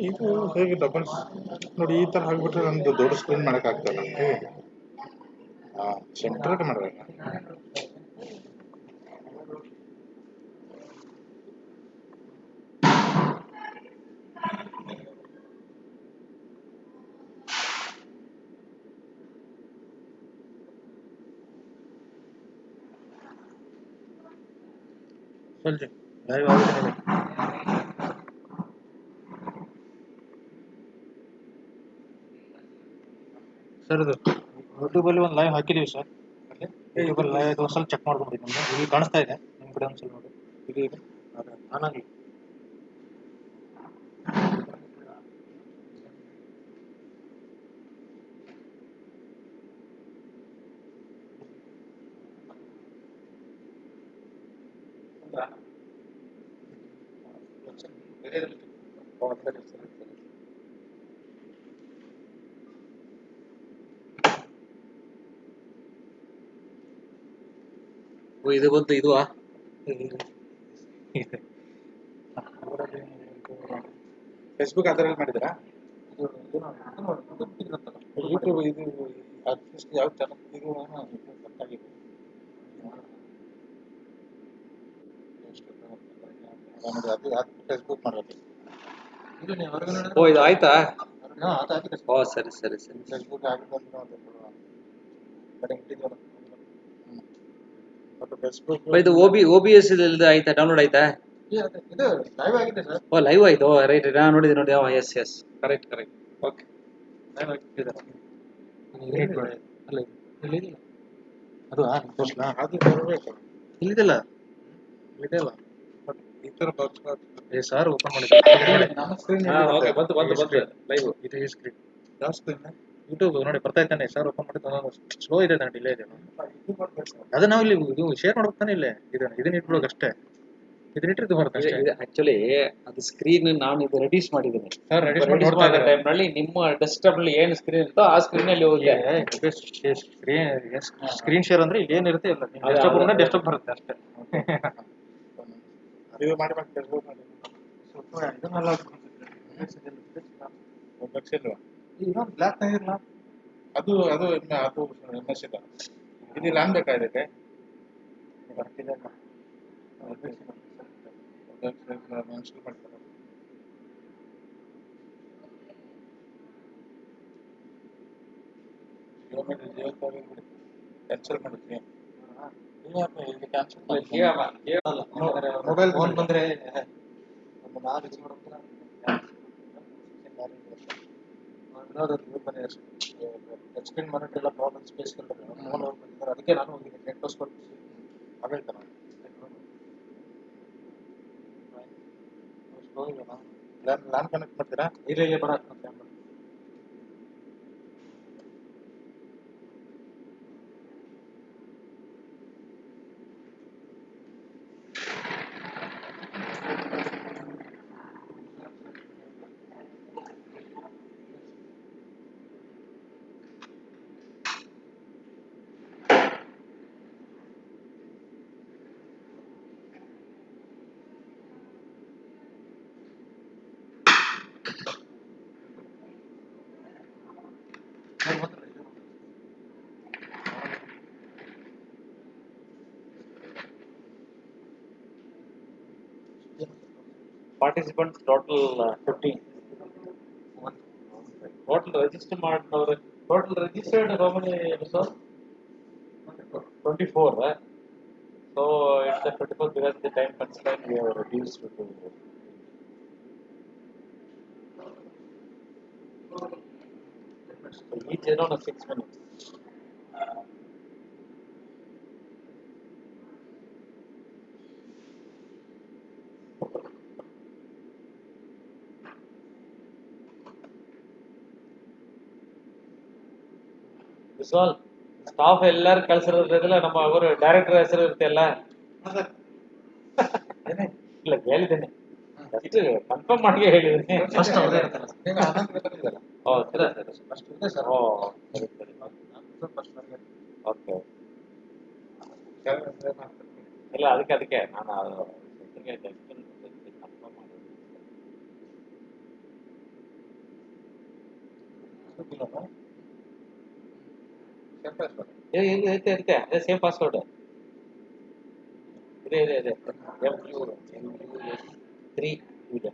ಇದು ಹೇಗೆ ಡಬಲ್ ನೋಡಿ ಈ ತರ ಹಾಕ್ಬಿಟ್ರೆ ನಮ್ದು ದೊಡ್ಡ ಸ್ಕ್ರೀನ್ ಮಾಡಕ್ ಆಗ್ತಲ್ಲ ಹೇಗೆ ಸೆಂಟ್ರಲ್ ಮಾಡ್ಬೇಕು ಸ್ವಲ್ಪ ಲೈವ್ ಆಗಿದೆ ಸರ್ ಇದು ಯೂಟ್ಯೂಬಲ್ಲಿ ಒಂದು ಲೈವ್ ಹಾಕಿದೀವಿ ಸರ್ ಯೂಟ್ಯೂಬಲ್ಲಿ ಲೈವ್ ಆಯ್ತು ಸ್ವಲ್ಪ ಚೆಕ್ ಮಾಡ್ಕೊಂಡ್ಬಿಡಿ ನಮ್ಗೆ ಇಲ್ಲಿ ಕಾಣಿಸ್ತಾ ಇದೆ ನಿಮ್ಮ ಕಡೆ ಒಂದ್ಸಲ ನೋಡಿ ಇಲ್ಲಿ ಇದೆ ಆನಾಗಿ ಇದು ಬಂತು ಇದು ಫೇಸ್ಬುಕ್ ಅದರಲ್ಲಿ ಮಾಡಿದ್ರಾ ಯೂಟ್ಯೂಬ್ ಇದು ಯಾವ ಚಾನಲ್ ಇದು ಗೊತ್ತಾಗಿದೆ ಅದು ಫೇಸ್ಬುಕ್ ಮಾಡಬೇಕು ಓ ಇದು ಆಯ್ತಾ ಓ ಸರಿ ಸರಿ ಸರಿ ಫೇಸ್ಬುಕ್ ಆಗಿದ್ದು ಇದು OBS ಇಲ್ದ ಆಯ್ತಾ ಡೌನ್ಲೋಡ್ ಆಯ್ತಾ ಇದು ಲೈವ್ ಆಗಿದೆ ಸರ್ ಓ ಲೈವ್ ಆಯ್ತು ರೈಟ್ ನಾನು ನೋಡಿದೆ ನೋಡಿ yes yes correct correct okay live ಆಗಿದ್ದಾರೆ ಅಲ್ಲ ಇಲ್ಲ ಅದು ತೋರಿಸ್ಲಾ ಅದು ಬರಬೇಕು ಇಲ್ಲಿದಲ್ಲ ಇದೆಲ್ಲ ಈ ತರ ಬಾಕ್ಸ್ ಸರ್ ಓಪನ್ ಮಾಡಿದ್ರೆ ನಮ್ಮ ಸ್ಕ್ರೀನ್ ಓಕೆ ಬಂತು ಬಂತು ಬಂತು ಲೈವ್ ಇದು ಈ ಸ್ಕ್ರೀನ್ ಯಾವ ಸ್ಕ್ರೀನ್ ಯೂಟ್ಯೂಬ್ ನೋಡಿ ಬರ್ತಾ ಇದ್ದಾನೆ ಸರ್ ಓಪನ್ ಮಾಡಿದ್ರೆ ಸ್ಲೋ ಇದೆ ನಾನು ಡಿಲೇ ಇದೆ ಅದು ನಾವು ಇಲ್ಲಿ ಇದು ಶೇರ್ ಮಾಡ್ಬೇಕು ತಾನೆ ಇಲ್ಲೇ ಇದನ್ನ ಇಟ್ಬಿಡೋದು ಅಷ್ಟೇ ಇದನ್ನ ಇಟ್ಟಿದ್ದು ಬರುತ್ತೆ ಅಷ್ಟೇ ಆಕ್ಚುಲಿ ಅದು ಸ್ಕ್ರೀನ್ ನಾನು ಇದು ರೆಡ್ಯೂಸ್ ಮಾಡಿದ್ದೀನಿ ಸರ್ ರೆಡಿ ಮಾಡಿ ನೋಡ್ತಾ ಇದ್ದಾರೆ ಟೈಮ್ ನಲ್ಲಿ ನಿಮ್ಮ ಡೆಸ್ಕ್ಟಾಪ್ ಅಲ್ಲಿ ಏನು ಸ್ಕ್ರೀನ್ ಇರುತ್ತೋ ಆ ಸ್ಕ್ರೀನ್ ಅಲ್ಲಿ ಹೋಗಿ ಸ್ಕ್ರೀನ್ ಶೇರ್ ಅಂದ್ರೆ ಇಲ್ಲಿ ಏನಿರುತ್ತೆ ಇಲ್ಲ ಡೆಸ್ಕ್ಟಾಪ್ ಬರುತ್ತೆ ಅಷ್ಟೇ ಇದು ಮಾಡಿ ಫೇಸ್ಬುಕ್ ಮಾಡಿ ಸ್ವಲ್ಪ ಇದನ್ನೆಲ್ಲ ಇನ್ನೊಂದು ಬ್ಲಾಕ್ ತೆಗಿರಲ್ಲ ಅದು ಅದು ಅದು MS ಇಲ್ಲ ಇದು ಲ್ಯಾನ್ ಬೇಕಾ ಇದಕ್ಕೆ ಇನ್ಸ್ಟಾಲ್ ಮಾಡ್ತಾರೆ ಕ್ಯಾನ್ಸಲ್ ಮಾಡಿದ್ವಿ ಮೊಬೈಲ್ ಫೋನ್ ಬಂದ್ರೆ ಟಚ್ ಸ್ಕ್ರೀನ್ ಮಾಡೋಕ್ಕೆಲ್ಲ ಪ್ರಾಬ್ಲಮ್ ಸ್ಪೇಸ್ ಫೋನ್ ಬಂದಿದ್ದಾರೆ ಅದಕ್ಕೆ ನಾನು ಹೋಗಿದ್ದೆ ನೆಟ್ವರ್ಕ್ ಆಗೈತೆ ಲ್ಯಾನ್ ಕನೆಕ್ಟ್ ಮಾಡ್ತೀರಾ ಇಲ್ಲ ಬರಕ್ಕೆ participants total 15. Total register total registered how many episodes? 24, right? So it's the 24 because the time constraint we have reduced to each around 6 minutes. ವಿಶ್ವಾಲ್ staff ಎಲ್ಲರೂ ಕಳ್ಸಿರೋದ್ರಲ್ಲ ನಮ್ಮ ಅವರು ಡೈರೆಕ್ಟರ್ ಹೆಸರು ಇರುತ್ತೆಲ್ಲ ಇಲ್ಲ ಹೇಳಿದ್ದೇನೆ ಅಷ್ಟು ಕನ್ಫರ್ಮ್ ಮಾಡಿ ಹೇಳಿದ್ದೀನಿ ಫಸ್ಟ್ ಅವರೇ ಓಕೆ ಇಲ್ಲ ಅದಕ್ಕೆ ನಾನು ಇರುತ್ತೆ ಅದೇ ಸೇಮ್ ಪಾಸ್ವರ್ಡ್ ಇದೆ MUS3 ಇದೆ.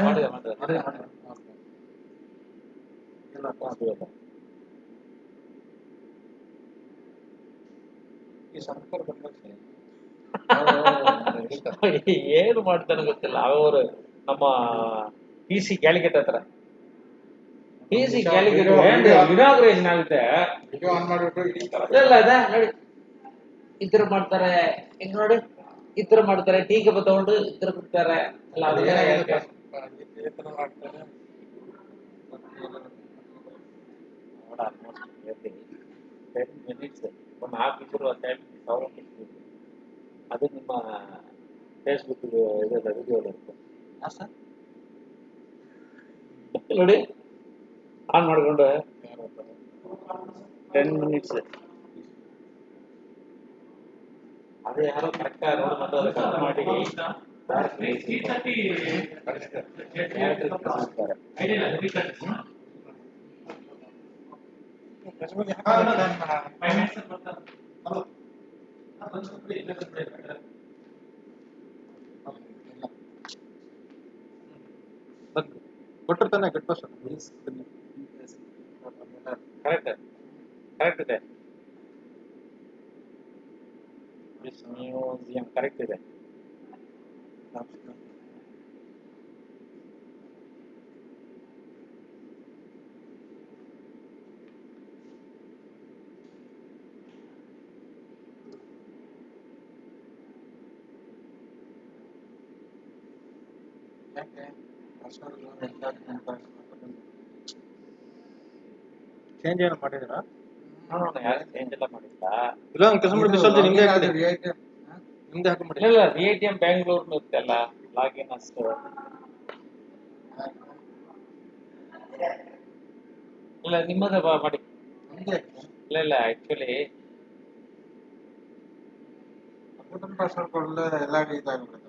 ಮಾಡಿದೆ ಏನು ಮಾಡ್ತಾನೆ ಗೊತ್ತಿಲ್ಲ ಅವರು ನಮ್ಮ PC ಕ್ಯಾಲಿಕಟ್ ಹತ್ರ PC ಕ್ಯಾಲಿಕಟ್ ಇನಾಗ್ರೇಷನ್ ಆಗುತ್ತೆ ಇಲ್ಲ ನೋಡಿ ಇದ್ರ ಮಾಡ್ತಾರೆ ಹಿಂಗ್ ನೋಡಿ ಇದ್ರ ಮಾಡ್ತಾರೆ ಟೀಕೆ ತಗೊಂಡು ಇದ್ರ ಬಿಡ್ತಾರೆ ಅಲ್ಲ ಅದಕ್ಕೆ 10 minutes ಒಂದು ಹಾಫ್ ಇದ್ರು ಅದು ನಿಮ್ಮ ಫೇಸ್ಬುಕ್ ಇದೆಲ್ಲ ವಿಡಿಯೋ ಇರುತ್ತೆ ನೋಡಿ ಆನ್ ಮಾಡ್ಕೊಂಡು 10 minutes ಅದು ಯಾರೋ ಕರೆಕ್ಟ್ ನೋಡಿ ಮತ್ತೆ ಅದಕ್ಕೆ ಅರ್ಥ ಮಾಡಿ ಕೊಟ್ಟಿರ್ತಾನೆ ಕಟ್ ಪಾಸ್ ಕರೆಕ್ಟ್ ಇದೆ ಮ್ಯೂಸಿಯಂ ಕರೆಕ್ಟ್ ಇದೆ ಚೇಂಜ್ ಏನೋ ಮಾಡಿದಿರಾ ಯಾರು ಚೇಂಜ್ ಎಲ್ಲ ಮಾಡಿಲ್ಲ ಇಲ್ಲ ಒಂದು ಕೆಲಸ ಮಾಡಿ ಬಿಸಾಲ್ದಿ ನಿಮ್ದೇ ಹಾಕಿ ಇಲ್ಲ VITM ಬ್ಯಾಂಗ್ಳೂರ್ ಇರುತ್ತಲ್ಲ ಲಾಗಿನ್ ಅಷ್ಟು ಇಲ್ಲ ನಿಮ್ಮದೇ ಮಾಡಿ ಇಲ್ಲ ಆಕ್ಚುಲಿ ಕಂಪ್ಯೂಟರ್ ಪಾಸ್ವರ್ಡ್ ಕೊಡಲು ಎಲ್ಲ ಇದಾಗ್ಬಿಡುತ್ತೆ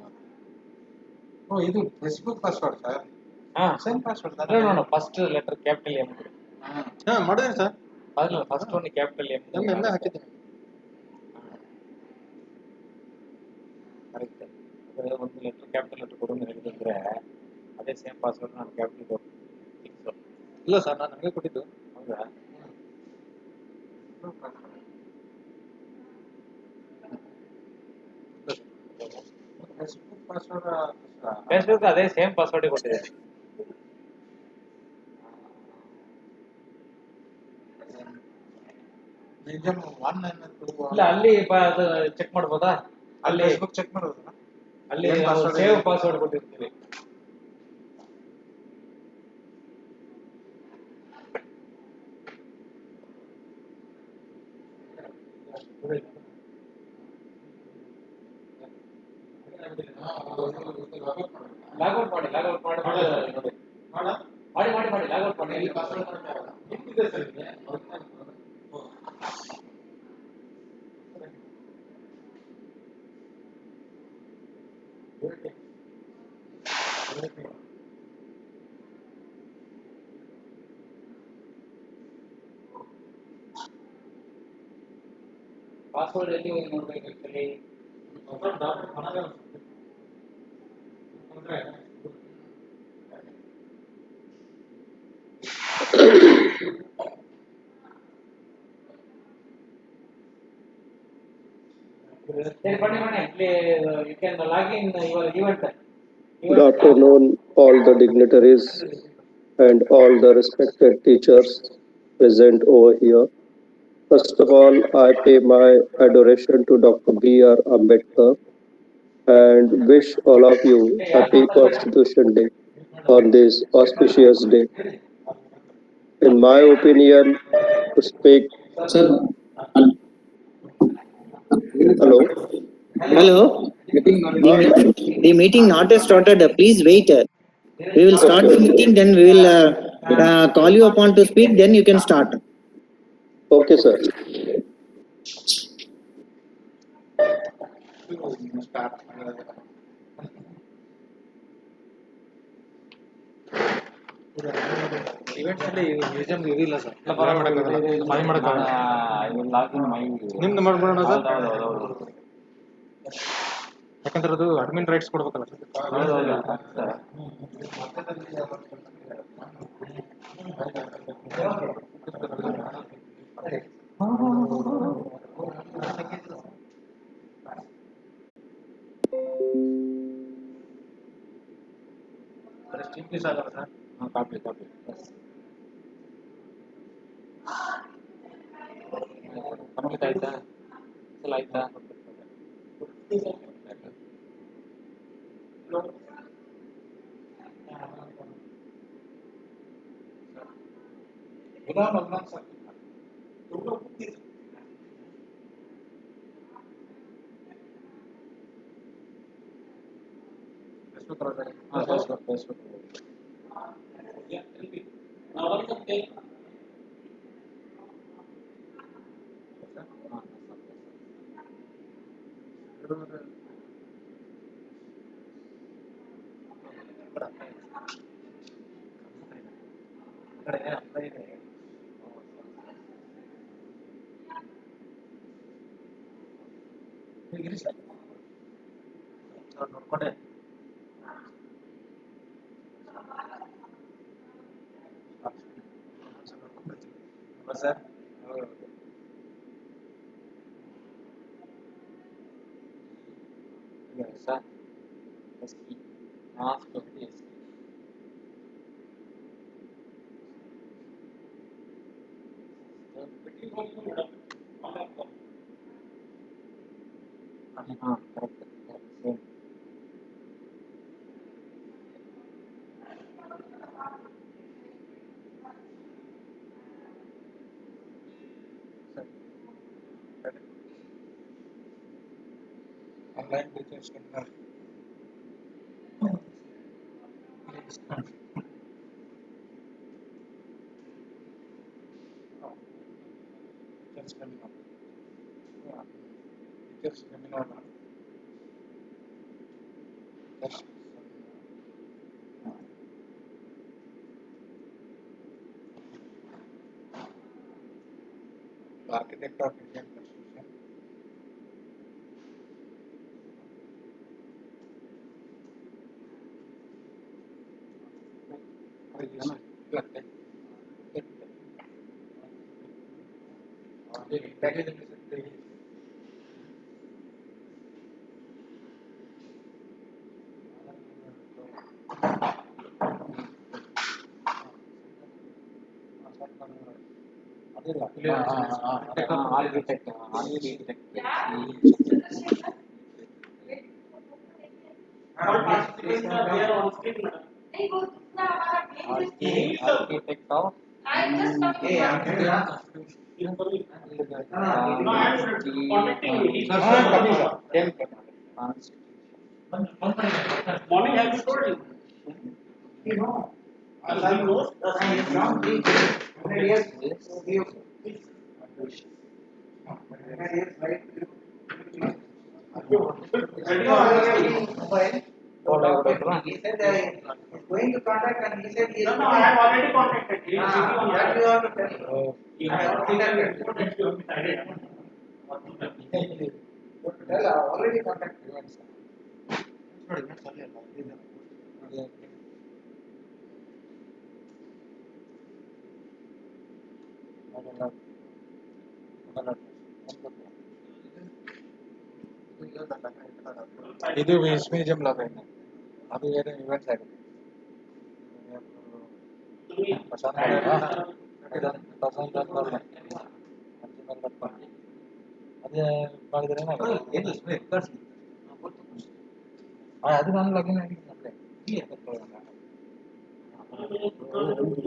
ಇದು Facebook password sir same password ನೋಡೋಣ ಫಸ್ಟ್ ಲೆಟರ್ ಕ್ಯಾಪಿಟಲ್ ಎಂ ಮಾಡಿದ್ರಿ ಸರ್ ಅಲ್ಲ ಫಸ್ಟ್ ಒಂದು ಕ್ಯಾಪಿಟಲ್ ಎಂ ಎಲ್ಲ ಹಾಕಿದ್ದೀನಿ ಕರೆಕ್ಟ್ ಅದೇ ಒಂದು ಲೆಟರ್ ಕ್ಯಾಪಿಟಲ್ ಲೆಟರ್ ಕೊಡು ಅಂತ ಹೇಳಿದ್ರೆ ಅದೇ ಸೇಮ್ ಪಾಸ್ವರ್ಡ್ ನಾನು ಕ್ಯಾಪಿಟಲ್ ಇಲ್ಲ ಸರ್ ನಾನು ನನಗೆ ಕೊಟ್ಟಿದ್ದು ಹೌದಾ ಫೇಸ್ಬುಕ್ ಅದೇ ಸೇಮ್ ಪಾಸ್ವರ್ಡ್ ಕೊಟ್ಟಿದೆ ಇಲ್ಲ ಅಲ್ಲಿ ಅದು ಚೆಕ್ ಮಾಡ್ಬೋದಾ ಅಲ್ಲಿ ಫೇಸ್ಬುಕ್ ಚೆಕ್ ಮಾಡೋದಾ ಅಲ್ಲಿ ಸೇವ್ ಪಾಸ್ವರ್ಡ್ ಕೊಟ್ಟಿರ್ತೀವಿ ಲಾಗೌಟ್ ಮಾಡಿ ಲಾಗೌಟ್ ಮಾಡಿ ಪಾಸ್ವರ್ಡ್ ಎಲ್ಲಿ ಹೋಗಿ ನೋಡ್ಬೇಕು actually you can log in your event. Good afternoon, all the dignitaries and all the respected teachers present over here. First of all, I pay my adoration to Dr. B.R. Ambedkar and wish all of you happy Constitution Day on this auspicious day. In my opinion, to speak. Sir. Hello. Hello. The meeting not yet started. Please wait. We will start the meeting. Then we will call you upon to speak. Then you can start. Okay, sir. Events ಅಲ್ಲಿ museum ಇದಿಲ್ಲ sir. ಇಲ್ಲ ಪರವಾಗಿಲ್ಲ, ಮನೆ ಮಾಡಕ್ಕಾಗಲ್ಲ. ನಿಮ್ದು ಮಾಡ್ಬಿಡೋಣ sir. ಯಾಕಂದ್ರೆ ಅದು ಅಡ್ಮಿನ್ ರೈಟ್ಸ್ ಕೊಡ್ಬೇಕಲ್ಲ ಸರ್. ಸ್ಟೀಮ್ ಪೀಸ್ ಆಗಲ್ಲ ಸರ್. ಕಾಪಿ ಕಂಪ್ಲೀಟ್ ಆಯ್ತಾ? ಆಯ್ತಾ? ಫೇಸ್ಬುಕ್ ಇರಿ ಸರ್ ನೋಡ್ಕೊಂಡೆ sir. Online teachers seminar. Teachers seminar. Teachers seminar. Architect of Indian Constitution. Architect of Morning, have you told him? You know, I knows that I am from the 100 years. He said he's going to contact and he said he is. No, I have already contacted. That you have to tell. I have contacted. Tell, I already contacted. ಇದು ವಿಸ್ಮ್ಯೂಸಿಯಂ log ಅದು ಏನು events ಆಗಿದೆ. ಅದೇ ಮಾಡಿದ್ರೆ ಅದು ನಾನು login ಆಗಿದ್ದೀನಿ.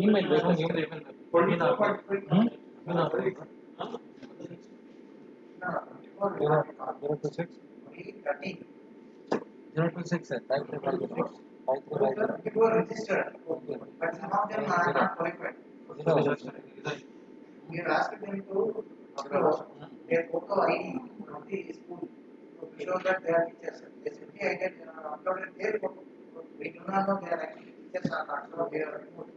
Email ಬೇಕು. 026 It was registered, but some of them are not qualified. We have asked them to upload their photo ID from the school to show that they are teachers. They simply uploaded their photo. We do not know they are actually teachers or not, so they are removed.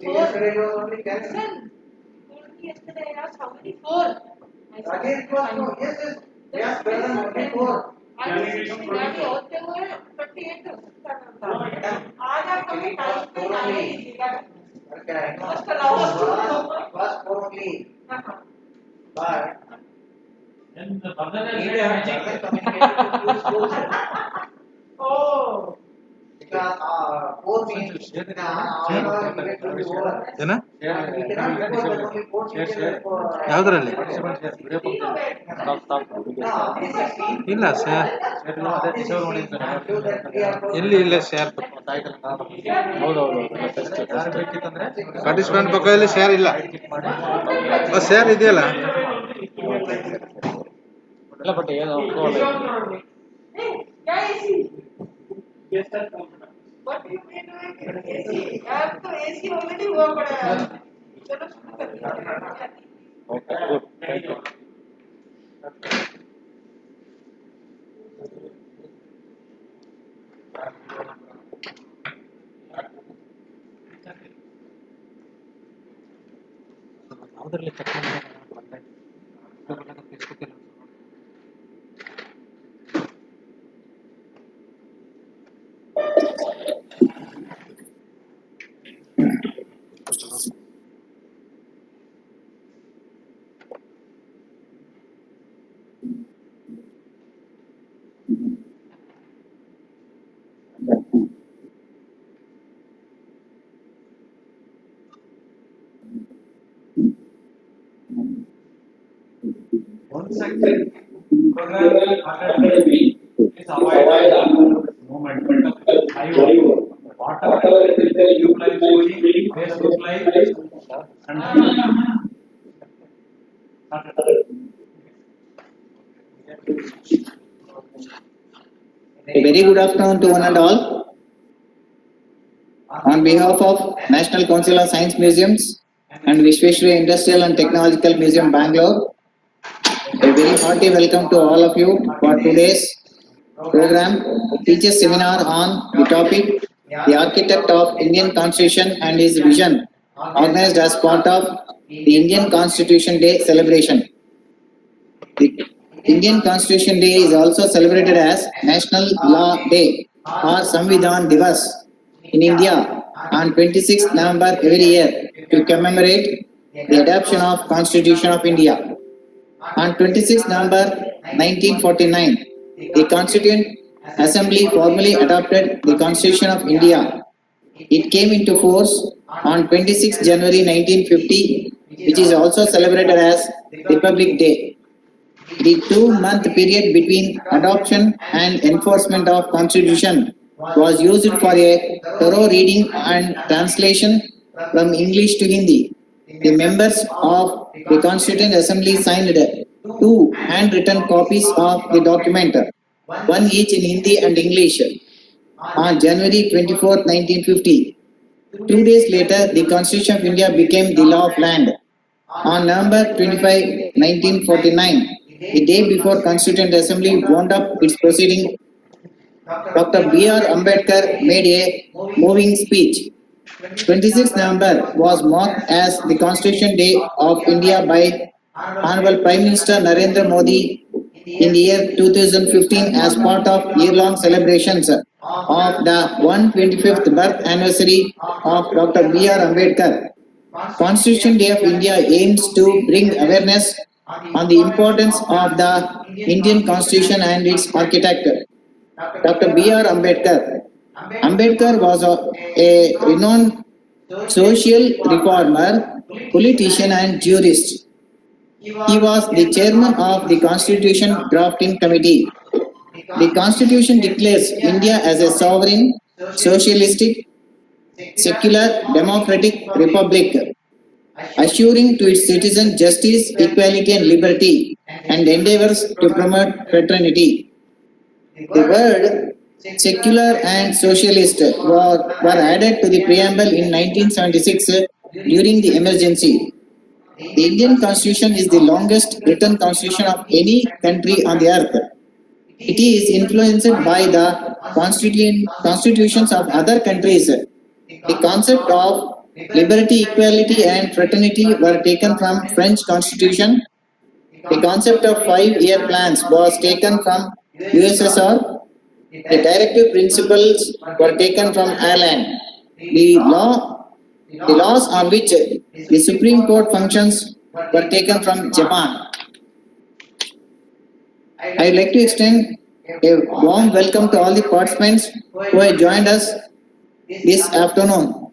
Yesterday you were only 10. Yesterday I asked how many? 4. Again it was 4. Yes, yes. Yes, present only 4. I was 16. Daddy, होते हुए 28 आज आपको भी time पे आने दीजिएगा बस कराओ बस 4 only but then the further communication to schools oh because 4 means ಏನ ಯಾವ್ದ್ರಲ್ಲಿ ಇಲ್ಲ ಸರ್ ಎಲ್ಲಿ ಇಲ್ಲ ಶೇರ್ ಪಾರ್ಟಿಸಿಪೆಂಟ್ ಪಕ್ಕದಲ್ಲಿ ಶೇರ್ ಇಲ್ಲ ಶೇರ್ ಇದೆಯಲ್ಲ ಇಲ್ಲ ಬಟ್ ಏನು What do you mean doing AC? आप तो AC already हुआ पड़ा है चलो शुरू करते हैं okay good thank you ಯಾವುದರಲ್ಲಿ check Facebook one sector program academy is avoid movement live whatever YouTube live streaming Facebook live and A very good afternoon to one and all. On behalf of National Council of Science Museums and Vismuseum Industrial and Technological Museum Bangalore, a very hearty welcome to all of you for today's program, teacher seminar on the topic, the architect of Indian Constitution and his vision, organized as part of the Indian Constitution Day celebration. The Indian Constitution Day is also celebrated as National Law Day or Samvidhan Divas in India on 26th November every year to commemorate the adoption of Constitution of India. On 26th November 1949, the Constituent Assembly formally adopted the Constitution of India. It came into force on 26th January 1950, which is also celebrated as Republic Day. The 2-month period between adoption and enforcement of Constitution was used for a thorough reading and translation from English to Hindi. The members of the Constituent Assembly signed 2 handwritten copies of the document, one each in Hindi and English, on January 24, 1950. 2 days later, the Constitution of India became the law of land. On November 25, 1949, the day before Constituent Assembly wound up its proceeding, Dr. B.R. Ambedkar made a moving speech. 26th November was marked as the Constitution Day of India by Honorable Prime Minister Narendra Modi in the year 2015 as part of year-long celebrations of the 125th birth anniversary of Dr. B.R. Ambedkar. Constitution Day of India aims to bring awareness on the importance of the Indian Constitution and its architect. Dr. B.R. Ambedkar. Ambedkar was a renowned social reformer, politician, and jurist. He was the chairman of the Constitution Drafting Committee. The Constitution declares India as a sovereign, socialistic, secular, democratic republic, assuring to its citizens justice, equality, and liberty, and endeavors to promote fraternity. The word secular and socialist were added to the preamble in 1976 during the emergency. The Indian Constitution is the longest written constitution of any country on the earth. It is influenced by the constitutions of other countries. The concept of liberty, equality, and fraternity were taken from French Constitution. The concept of 5-year plans was taken from USSR. The directive principles were taken from Ireland. The laws on which the Supreme Court functions were taken from Japan. I would like to extend a warm welcome to all the participants who have joined us this afternoon.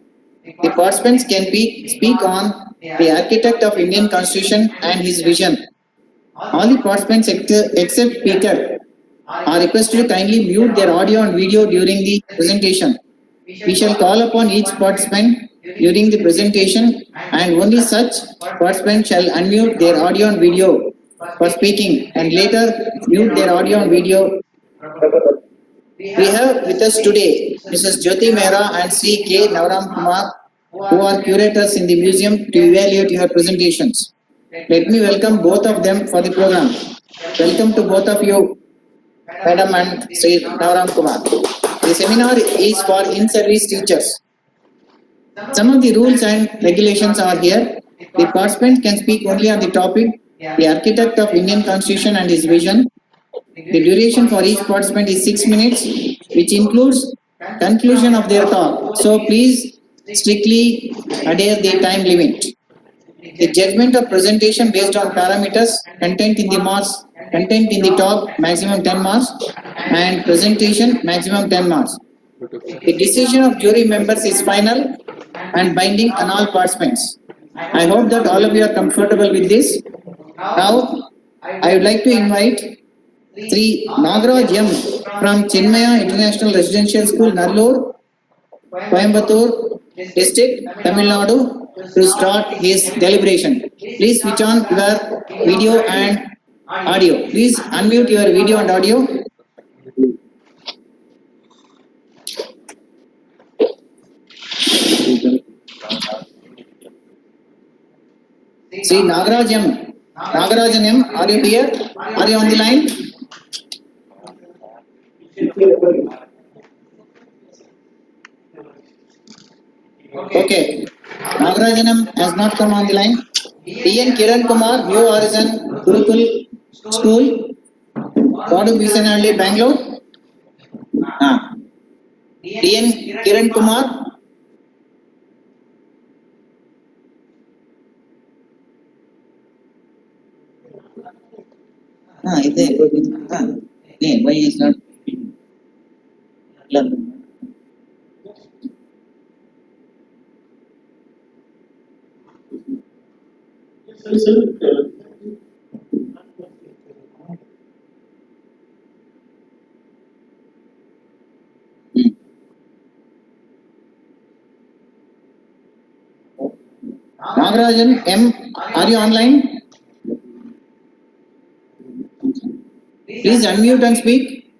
The participants can speak on the architect of Indian Constitution and his vision. All the participants except speaker are requested to kindly mute their audio and video during the presentation. We shall call upon each participant during the presentation, and only such participant shall unmute their audio and video for speaking and later mute their audio and video. We have with us today Mrs. Jyoti Mehra and C.K. Navaram Kumar, who are curators in the museum to evaluate your presentations. Let me welcome both of them for the program. Welcome to both of you, Madam and Sri Navaram Kumar. The seminar is for in-service teachers. Some of the rules and regulations are here. The participant can speak only on the topic, the architect of Indian Constitution and his vision. The duration for each participant is 6 minutes, which includes conclusion of their talk. So please strictly adhere the time limit. The judgment of presentation based on parameters, content in the talk maximum 10 marks, and presentation maximum 10 marks. The decision of jury members is final and binding on all participants. I hope that all of you are comfortable with this. Now, I would like to invite Sri Nagaraj M from Chinmaya International Residential School, Nallur, Coimbatore District, Tamil Nadu, to start his deliberation. Please switch on your video and audio. Please unmute your video and audio. Sri Nagaraj M. Nagarajan M, are you here? Are you on the line? Okay. Nagarajan M has not come on the line. D.N. Kiran Kumar, New Horizon Gurukul School, Vadu Bisanalli, Bangalore. D.N. Kiran Kumar. Why is not? Nagarajan M, are you online? Please unmute and speak.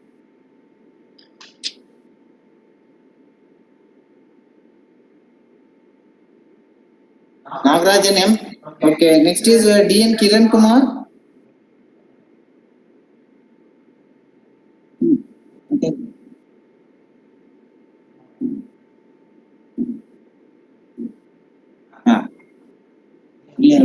Nagarajan M. Okay, next is D.N. Kiran Kumar. Okay. Yeah,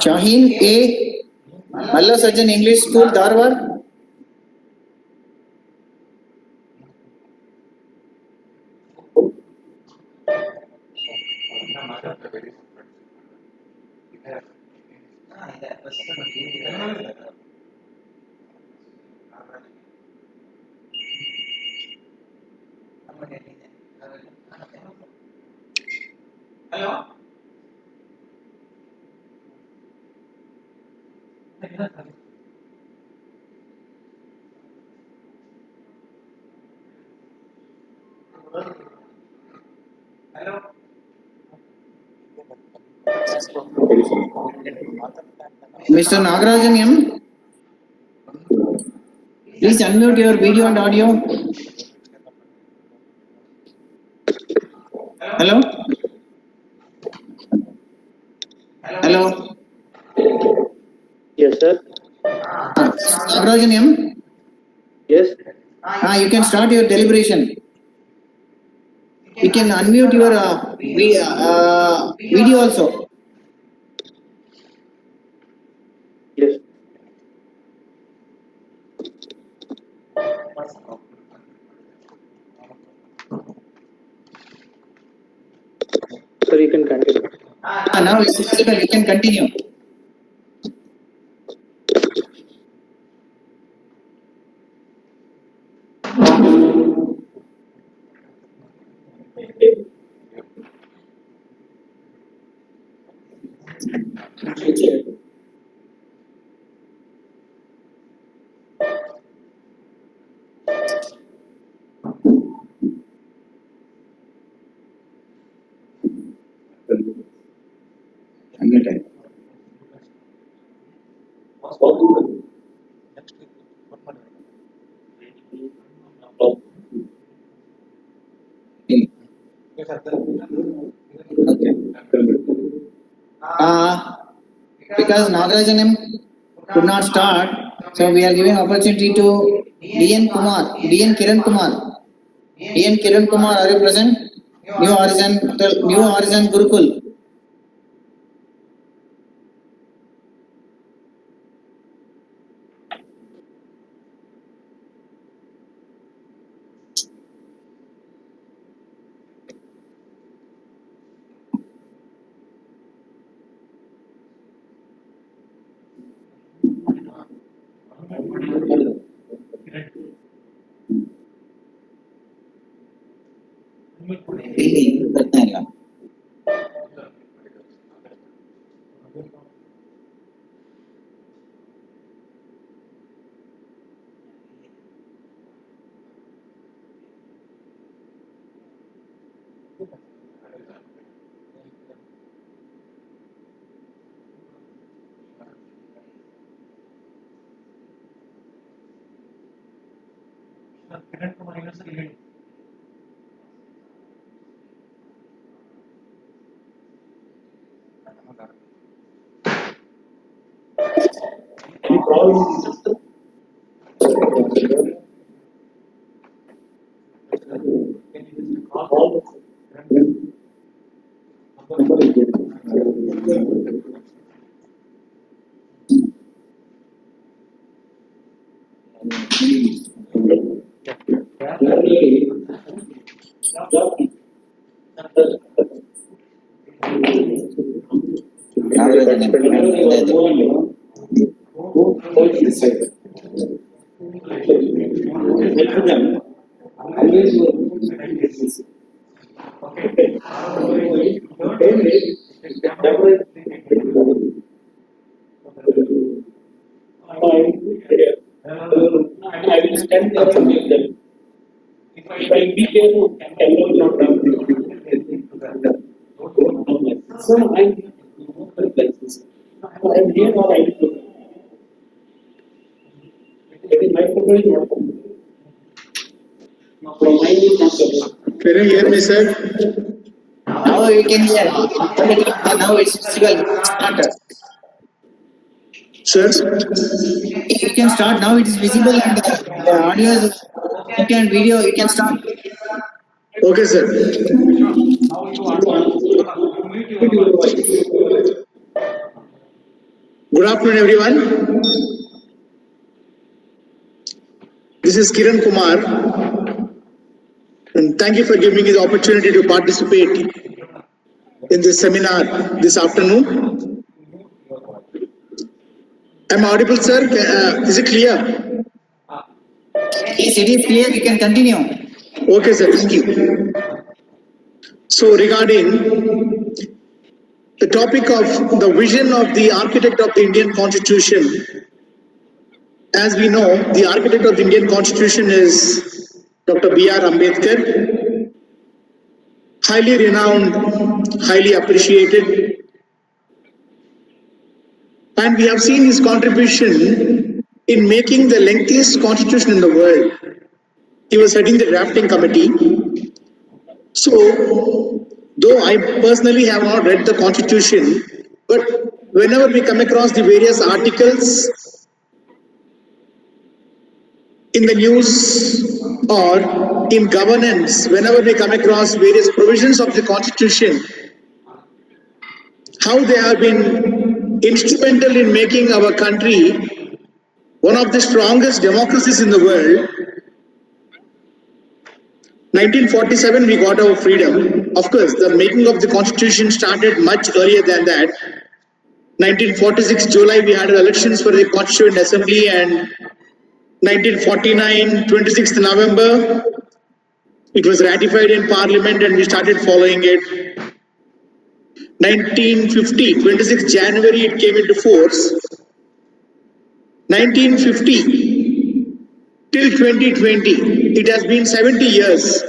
Shaheen A. Malla Sajjan English School, Dharwad. Mr. Nagarajan M. Please unmute your video and audio. Hello? Hello? Yes, sir. Nagarajan M. Yes. You can start your deliberation. You can unmute your video also. Yes. Sir, you can continue. Now it's visible. You can continue. Okay. Because Nagarajan M could not start, so we are giving opportunity to DN Kumar, DN Kiran Kumar. DN Kiran Kumar, are you present? New Horizon Gurukul. Can you hear me, sir? Now you can hear. Now it's visible. Start. Sir? You can start now. It is visible and the audio is. You can video. You can start. Okay, sir. Good afternoon, everyone. This is Kiran Kumar, and thank you for giving me the opportunity to participate in this seminar this afternoon. Am I audible, sir? Is it clear? Yes, it is clear. You can continue. Okay, sir. Thank you. So, regarding the topic of the vision of the architect of the Indian Constitution, as we know, the architect of the Indian Constitution is Dr. B.R. Ambedkar, highly renowned, highly appreciated, and we have seen his contribution in making the lengthiest constitution in the world. He was heading the drafting committee. So, though I personally have not read the constitution, but whenever we come across the various articles in the news or in governance, whenever we come across various provisions of the constitution, how they have been instrumental in making our country one of the strongest democracies in the world. 1947 we got our freedom. Of course, the making of the constitution started much earlier than that. 1946 July we had elections for the Constituent Assembly, and 1949 26th November it was ratified in Parliament and we started following it. 1950 26th January it came into force. 1950 till 2020, it has been 70 years.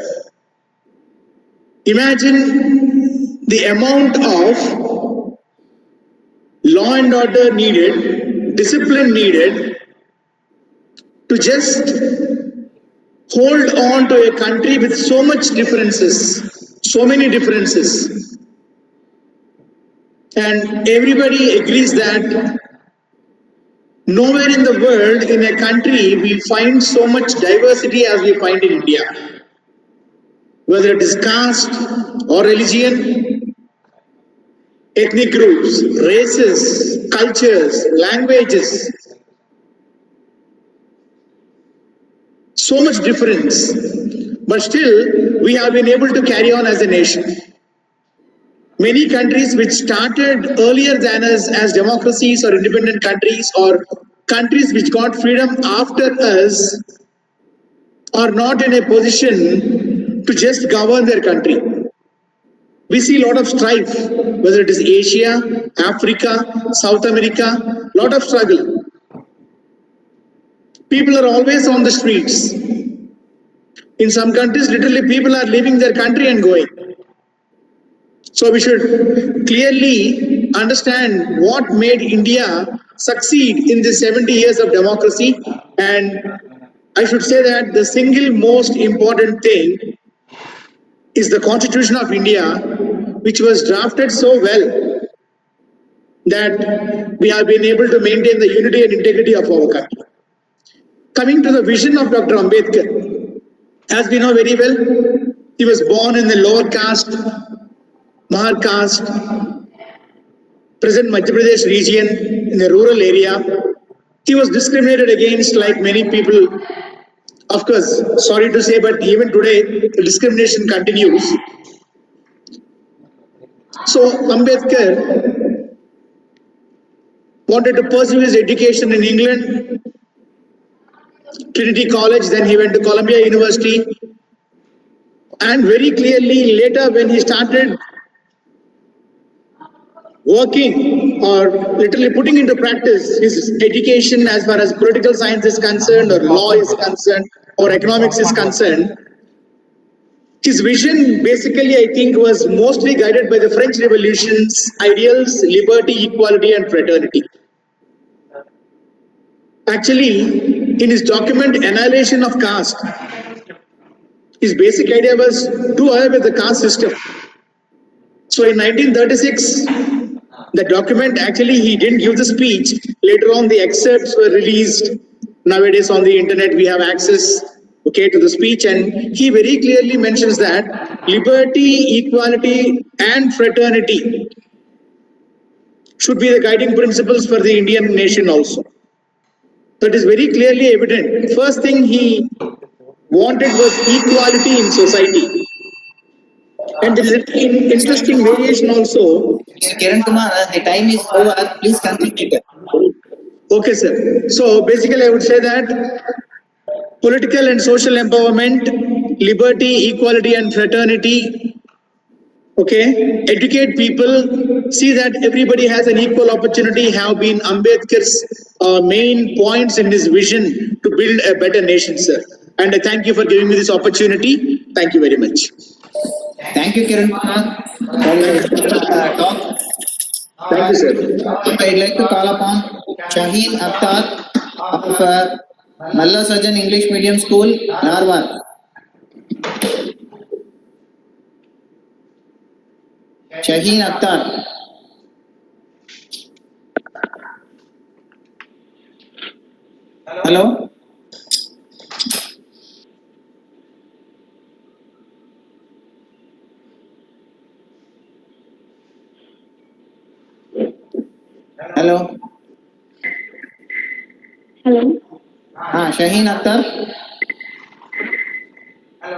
Imagine the amount of law and order needed, discipline needed to just hold on to a country with so much differences, so many differences. And everybody agrees that nowhere in the world, in a country, we find so much diversity as we find in India. Whether it is caste or religion, ethnic groups, races, cultures, languages, so much difference. But still, we have been able to carry on as a nation. Many countries which started earlier than us as democracies or independent countries, or countries which got freedom after us, are not in a position to just govern their country. We see a lot of strife, whether it is Asia, Africa, South America, lot of struggle. People are always on the streets. In some countries, literally people are leaving their country and going. So we should clearly understand what made India succeed in the 70 years of democracy. And I should say that the single most important thing is the Constitution of India, which was drafted so well that we have been able to maintain the unity and integrity of our country. Coming to the vision of Dr. Ambedkar, as we know very well, he was born in the lower caste, Mahar caste, present Madhya Pradesh region, in a rural area. He was discriminated against like many people. Of course, sorry to say, but even today, the discrimination continues. So, Ambedkar wanted to pursue his education in England, Trinity College, then he went to Columbia University. And very clearly, later when he started working or literally putting into practice his education as far as political science is concerned, or law is concerned, or economics is concerned, his vision basically, I think, was mostly guided by the French Revolution's ideals, liberty, equality, and fraternity. Actually, in his document, Annihilation of Caste, his basic idea was do away with the caste system. So in 1936, the document, actually he didn't give the speech. Later on the excerpts were released. Nowadays on the internet we have access, okay, to the speech, and he very clearly mentions that liberty, equality and fraternity should be the guiding principles for the Indian nation also. That is very clearly evident. First thing he wanted was equality in society. And there is an interesting variation also. Mr. Kiran Kumar, the time is over. Please continue. Okay, sir. So basically, I would say that political and social empowerment, liberty, equality, and fraternity. Okay, educate people, see that everybody has an equal opportunity, have been Ambedkar's main points in his vision to build a better nation, sir. And I thank you for giving me this opportunity. Thank you very much. Thank you, Kiran Kumar, for your talk. Thank you, sir. I'd like to call upon Shaheen Akhtar of Malla Sajan English Medium School, Narwar. Shaheen Akhtar. Hello? Hello? Hello. Shaheen Akhtar.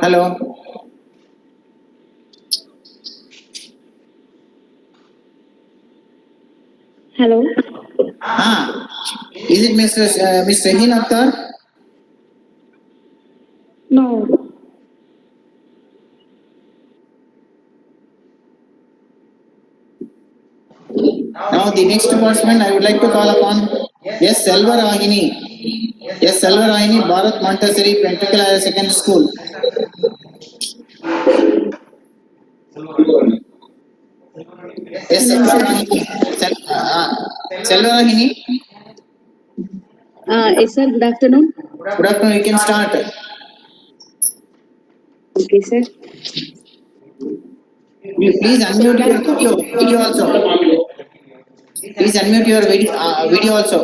Hello? Hello. Is it Miss Shaheen Akhtar? No. Now the next participant I would like to call upon Selva Rahini. Selva Rahini, Bharat Montessori Practical Higher Secondary School. Selva Rahini. Selva Rahini. Yes, sir. Good afternoon. Good afternoon. You can start. Okay, sir. Please unmute your video also. Please unmute your video also.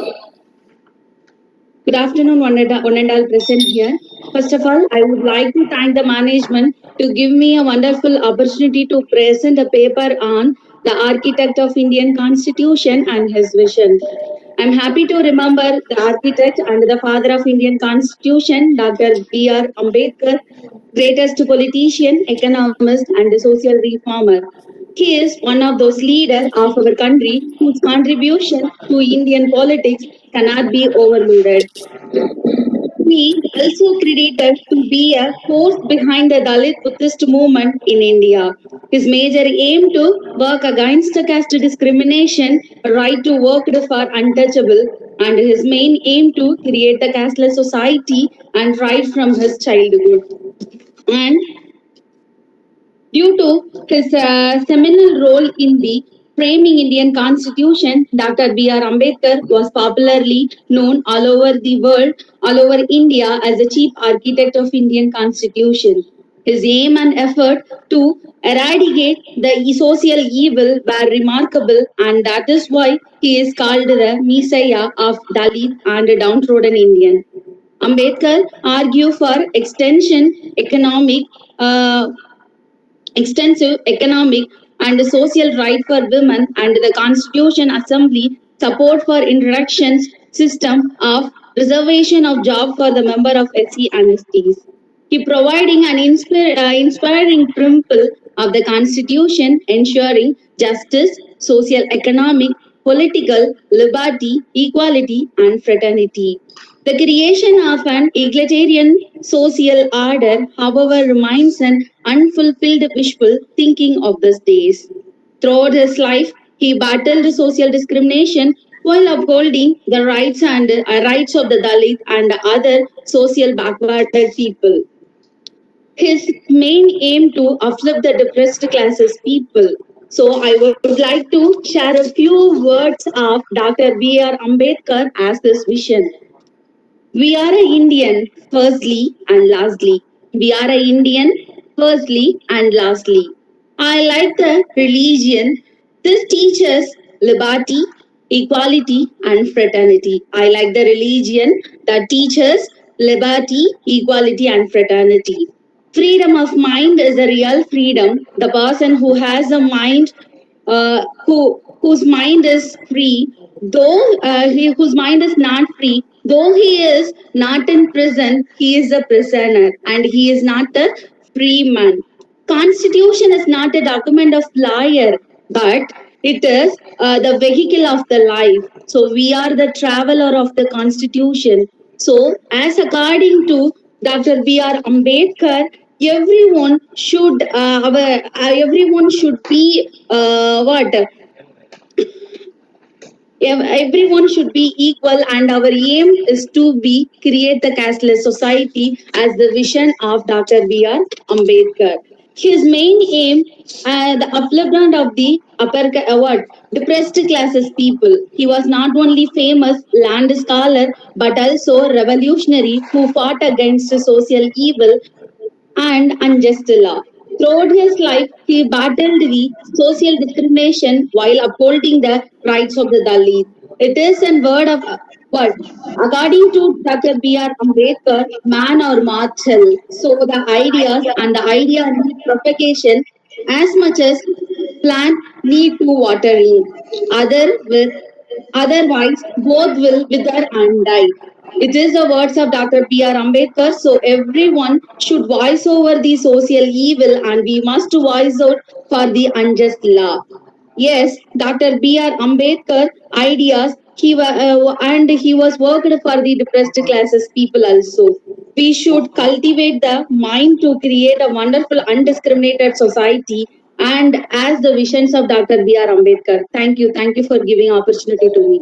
Good afternoon, one and all present here. First of all, I would like to thank the management to give me a wonderful opportunity to present a paper on the architect of Indian Constitution and his vision. I'm happy to remember the architect and the father of Indian Constitution, Dr. B.R. Ambedkar, greatest politician, economist, and social reformer. He is one of those leaders of our country whose contribution to Indian politics cannot be overlooked. He also credited to be a force behind the Dalit Buddhist movement in India. His major aim to work against caste discrimination, right to work for untouchable, and his main aim to create the casteless society and right from his childhood. And due to his seminal role in the framing Indian Constitution, Dr. B.R. Ambedkar was popularly known all over the world, all over India, as the chief architect of Indian Constitution. His aim and effort to eradicate the social evil were remarkable, and that is why he is called the Messiah of Dalit and downtrodden Indian. Ambedkar argued for extensive economic and social right for women and the Constitution Assembly support for introductions system of reservation of job for the member of SC and STs. He providing an inspiring principle of the Constitution ensuring justice, social, economic, political, liberty, equality, and fraternity. The creation of an egalitarian social order, however, remains an unfulfilled wishful thinking of these days. Throughout his life, he battled social discrimination while upholding the rights of the Dalit and other social backward people. His main aim to uplift the depressed classes people. So I would like to share a few words of Dr. B.R. Ambedkar as this vision. We are a Indian, firstly and lastly. We are a Indian, firstly and lastly. I like the religion. This teaches liberty, equality, and fraternity. I like the religion that teaches liberty, equality, and fraternity. Freedom of mind is a real freedom. The person who has a mind, who whose mind is free, whose mind is not free, though he is not in prison, he is a prisoner and he is not a free man. Constitution is not a document of lawyer, but it is the vehicle of the life. So we are the traveler of the constitution. So as according to Dr. B.R. Ambedkar, everyone should be what everyone should be equal, and our aim is to be create the casteless society as the vision of Dr. B.R. Ambedkar. His main aim, the upliftment of the depressed classes people. He was not only famous land scholar but also revolutionary who fought against social evil and unjust law. Throughout his life, he battled the social discrimination while upholding the rights of the Dalits. It is a word of word. According to Dr. B.R. Ambedkar, man or mortal. So the ideas and the idea need propagation as much as plant need to watering. Otherwise, both will wither and die. It is the words of Dr. B.R. Ambedkar. So everyone should voice over the social evil and we must voice out for the unjust law. Yes, Dr. B.R. Ambedkar ideas, and he was worked for the depressed classes people also. We should cultivate the mind to create a wonderful undiscriminated society and as the visions of Dr. B.R. Ambedkar. Thank you. Thank you for giving opportunity to me.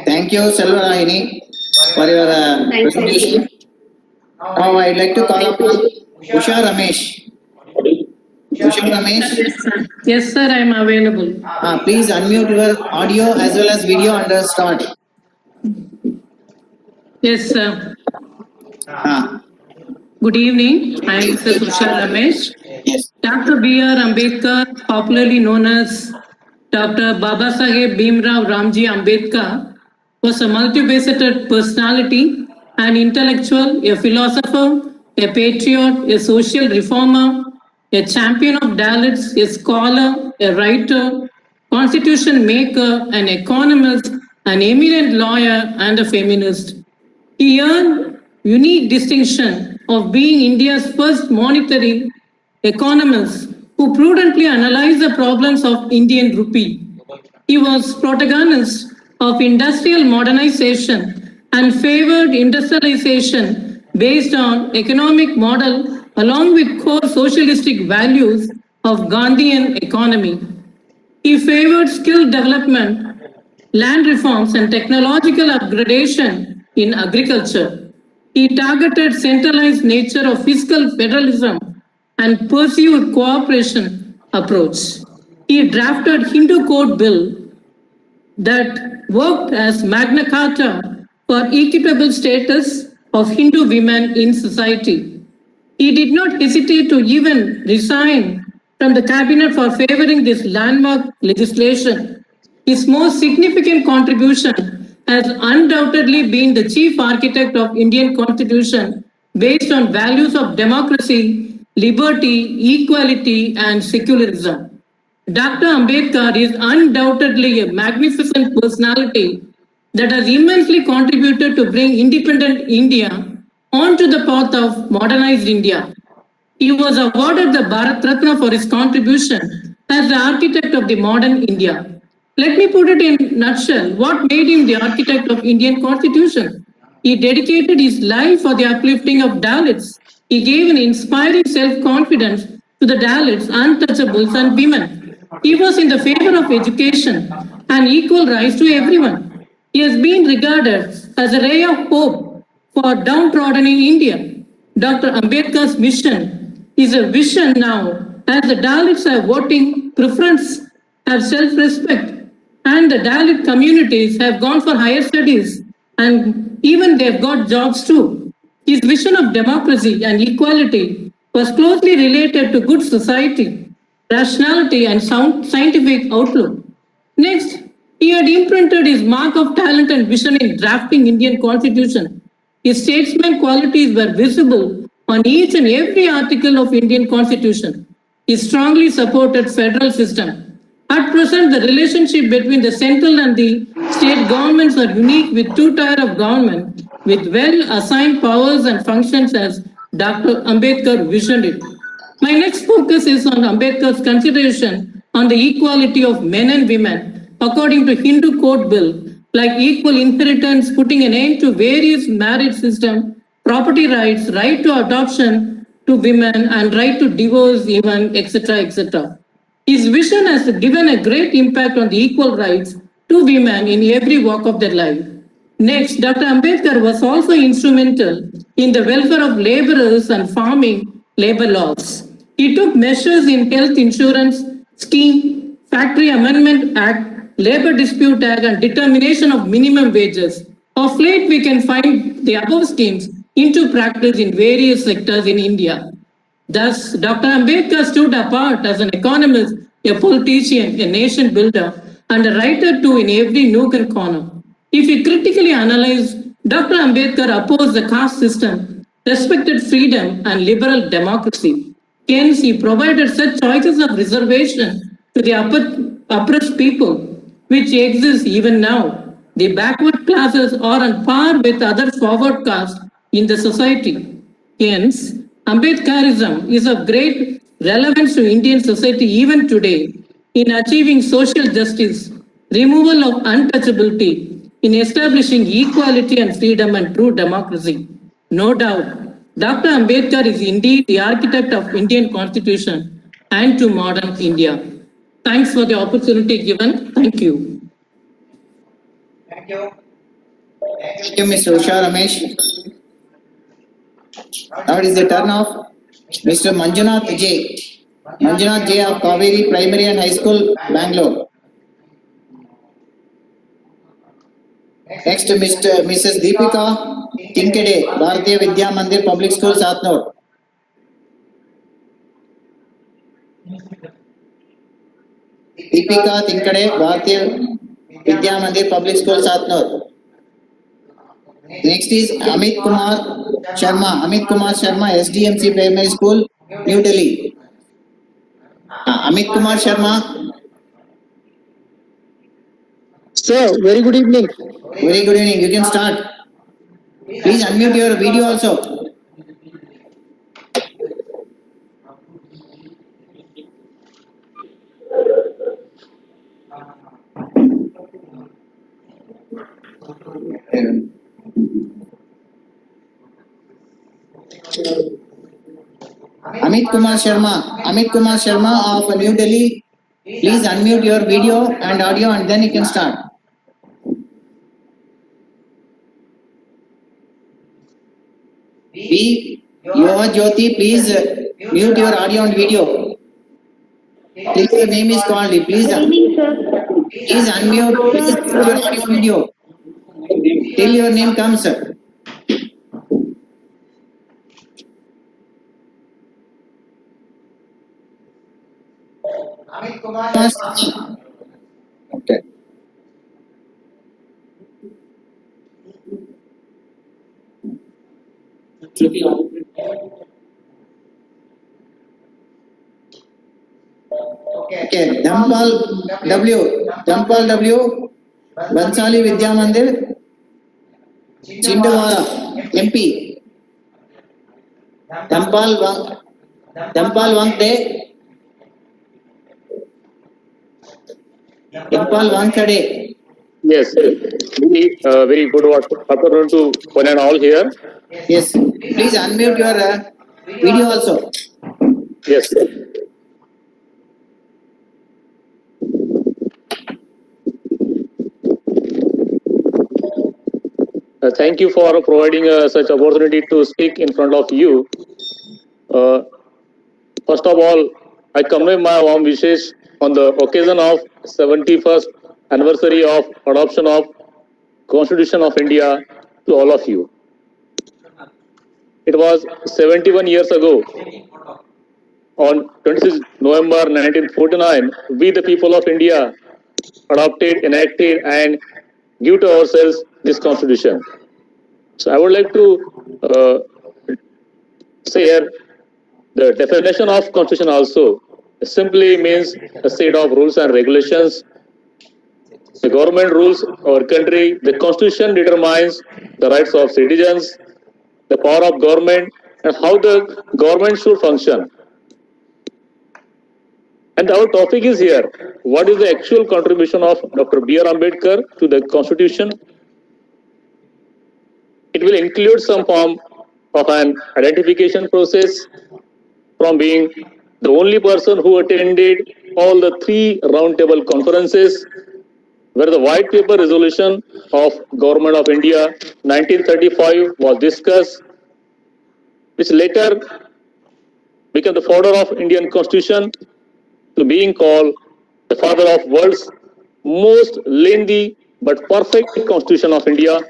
Thank you, Selvarahini, for your presentation. Now I'd like to call upon Usha Ramesh. Usha Ramesh, Yes, sir, I am available. please unmute your audio as well as video and start. Yes, sir. Ah, Good evening. I am Mr. Usha Ramesh. yes. Dr. B.R. Ambedkar, popularly known as Dr. Babasaheb Bhimrao Ramji Ambedkar, was a multifaceted personality, an intellectual, a philosopher, a patriot, a social reformer, a champion of Dalits, a scholar, a writer, constitution maker, an economist, an eminent lawyer, and a feminist. He earned unique distinction of being India's first monetary economist who prudently analyzed the problems of Indian rupee. He was protagonist of industrial modernization and favored industrialization based on economic model along with core socialistic values of Gandhian economy. He favored skill development, land reforms, and technological upgradation in agriculture. He targeted centralized nature of fiscal federalism and pursued cooperation approach. He drafted Hindu Code Bill that worked as Magna Carta for equitable status of Hindu women in society. He did not hesitate to even resign from the cabinet for favoring this landmark legislation. His most significant contribution has undoubtedly been the chief architect of Indian Constitution based on values of democracy, liberty, equality, and secularism. Dr. Ambedkar is undoubtedly a magnificent personality that has immensely contributed to bring independent India onto the path of modernized India. He was awarded the Bharat Ratna for his contribution as the architect of the modern India. Let me put it in a nutshell. What made him the architect of Indian Constitution? He dedicated his life for the uplifting of Dalits. He gave an inspiring self-confidence to the Dalits, untouchables, and women. He was in the favor of education and equal rights to everyone. He has been regarded as a ray of hope for downtrodden in India. Dr. Ambedkar's mission is a vision now as the Dalits have voting preference, have self-respect, and the Dalit communities have gone for higher studies and even they've got jobs too. His vision of democracy and equality was closely related to good society, rationality, and sound scientific outlook. Next, he had imprinted his mark of talent and vision in drafting Indian Constitution. His statesman qualities were visible on each and every article of Indian Constitution. He strongly supported federal system At present, the relationship between the central and the state governments are unique with two-tier of government with well-assigned powers and functions as Dr. Ambedkar visioned it. My next focus is on Ambedkar's consideration on the equality of men and women according to Hindu code bill, like equal inheritance, putting an end to various marriage system, property rights, right to adoption to women, and right to divorce even, etc., etc. His vision has given a great impact on the equal rights to women in every walk of their life. Next, Dr. Ambedkar was also instrumental in the welfare of laborers and farming labor laws. He took measures in health insurance scheme, Factory Amendment Act, Labor Dispute Act, and determination of minimum wages. Of late, we can find the above schemes into practice in various sectors in India. Thus, Dr. Ambedkar stood apart as an economist, a politician, a nation builder, and a writer too in every nook and corner. If we critically analyze, Dr. Ambedkar opposed the caste system, respected freedom and liberal democracy. Hence, he provided such choices of reservation to the oppressed people, which exist even now. The backward classes are on par with other forward castes in the society. Hence, Ambedkarism is of great relevance to Indian society even today in achieving social justice, removal of untouchability, in establishing equality and freedom and true democracy. No doubt, Dr. Ambedkar is indeed the architect of Indian Constitution and to modern India. Thanks for the opportunity given. Thank you. Thank you, Mr. Usha Ramesh. Now it is the turn of Mr. Manjunath J. Manjunath J of Kaveri Primary and High School, Bangalore. Next, Mrs. Deepika Tinkade, Bharatiya Vidya Mandir Public School, Satnur. Deepika Tinkade, Bharatiya Vidya Mandir Public School, Satnur. Next is Amit Kumar Sharma. Amit Kumar Sharma, SDMC Primary School, New Delhi. Amit Kumar Sharma. Sir, very good evening. Very good evening. You can start. Please unmute your video also. Amit Kumar Sharma of New Delhi, please unmute your video and audio and then you can start. Yoga Jyoti, please mute your audio and video. Till your name is called, please unmute your audio and video. Till your name comes, sir. Okay. Okay, Dhampal W, Bansali Vidya Mandir, Chindawara, MP. Dhampal Vankade, Dhampal Vankade. Yes, very good afternoon to one and all here. Yes, please unmute your video also. Yes. Thank you for providing such opportunity to speak in front of you. First of all, I convey my warm wishes on the occasion of 71st anniversary of adoption of Constitution of India to all of you. It was 71 years ago, on 26 November 1949, we the people of India adopted, enacted and give to ourselves this constitution. So I would like to say here the definition of constitution also. simply means a set of rules and regulations. The government rules our country. The constitution determines the rights of citizens, the power of government, and how the government should function. And our topic is here. What is the actual contribution of Dr. B.R. Ambedkar to the constitution? It will include some form of an identification process from being the only person who attended all the three roundtable conferences where the white paper resolution of Government of India 1935 was discussed, which later became the founder of Indian Constitution, to being called the father of world's most lengthy but perfect Constitution of India.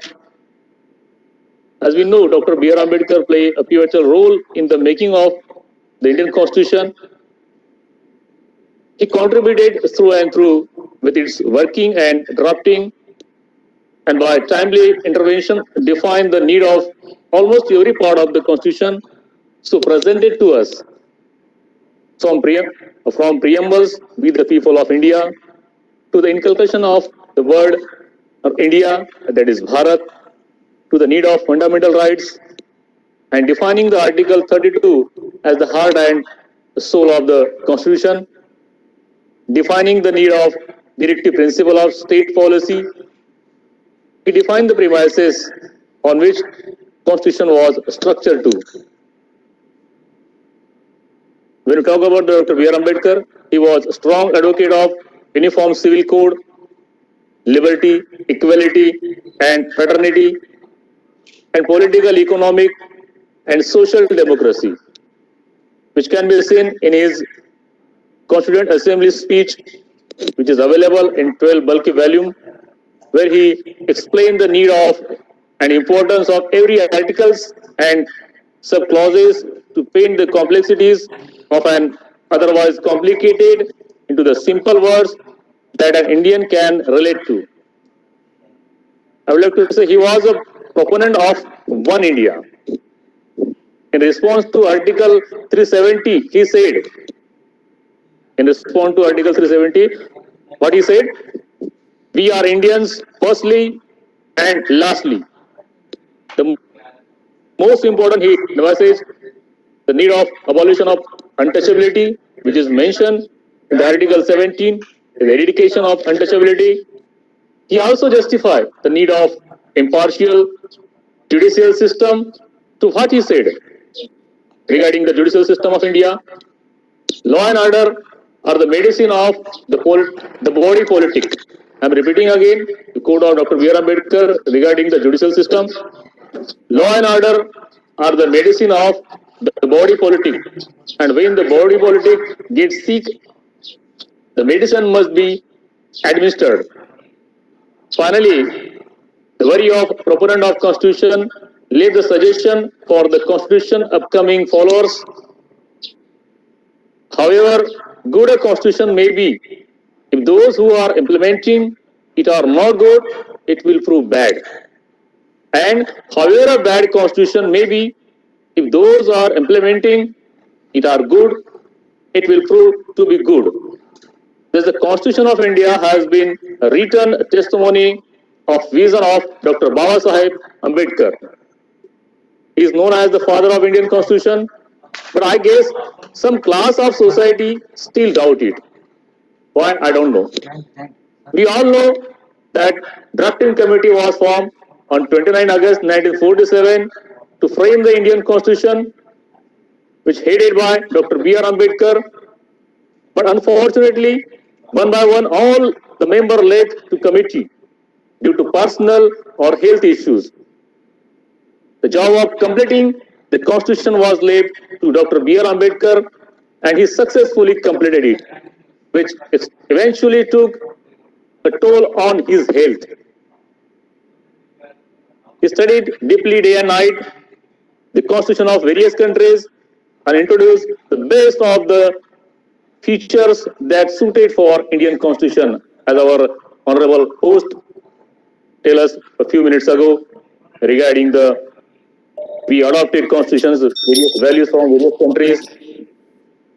As we know, Dr. B.R. Ambedkar played a pivotal role in the making of the Indian Constitution. He contributed through and through with its working and drafting, and by timely intervention defined the need of almost every part of the Constitution, so presented to us from preambles, we the people of India, to the inculcation of the word of India, that is Bharat, to the need of fundamental rights, and defining the Article 32 as the heart and soul of the Constitution, defining the need of directive principle of state policy. He defined the premises on which Constitution was structured to. When we talk about Dr. B.R. Ambedkar, he was a strong advocate of uniform civil code, liberty, equality, and fraternity, and political, economic, and social democracy, which can be seen in his Constituent Assembly speech, which is available in 12 bulky volume, where he explained the need of and importance of every articles and sub-clauses to paint the complexities of an otherwise complicated into the simple words that an Indian can relate to. I would like to say he was a proponent of One India. In response to Article 370, he said, in response to Article 370, what he said? We are Indians, firstly and lastly. The most important he emphasized the need of abolition of untouchability, which is mentioned in the Article 17, the eradication of untouchability. He also justified the need of impartial judicial system. To what he said regarding the judicial system of India, law and order are the medicine of the body politic. I am repeating again the quote of Dr. B.R. Ambedkar regarding the judicial system. Law and order are the medicine of the body politic, and when the body politic gets sick, the medicine must be administered. Finally, the worry of proponent of Constitution laid the suggestion for the Constitution upcoming followers. However good a Constitution may be, if those who are implementing it are not good, it will prove bad. And however a bad Constitution may be, if those who are implementing it are good, it will prove to be good. Thus, the Constitution of India has been a written testimony of vision of Dr. Baba Saheb Ambedkar. He is known as the father of Indian Constitution, but I guess some class of society still doubt it. Why? I don't know. We all know that drafting committee was formed on 29 August 1947 to frame the Indian Constitution, which headed by Dr. B.R. Ambedkar. But unfortunately, one by one, all the members left the committee due to personal or health issues. The job of completing the Constitution was left to Dr. B.R. Ambedkar, and he successfully completed it, which eventually took a toll on his health. He studied deeply day and night the Constitution of various countries and introduced the best of the features that suited for Indian Constitution, as our honorable host tell us a few minutes ago regarding the we adopted constitutions, various values from various countries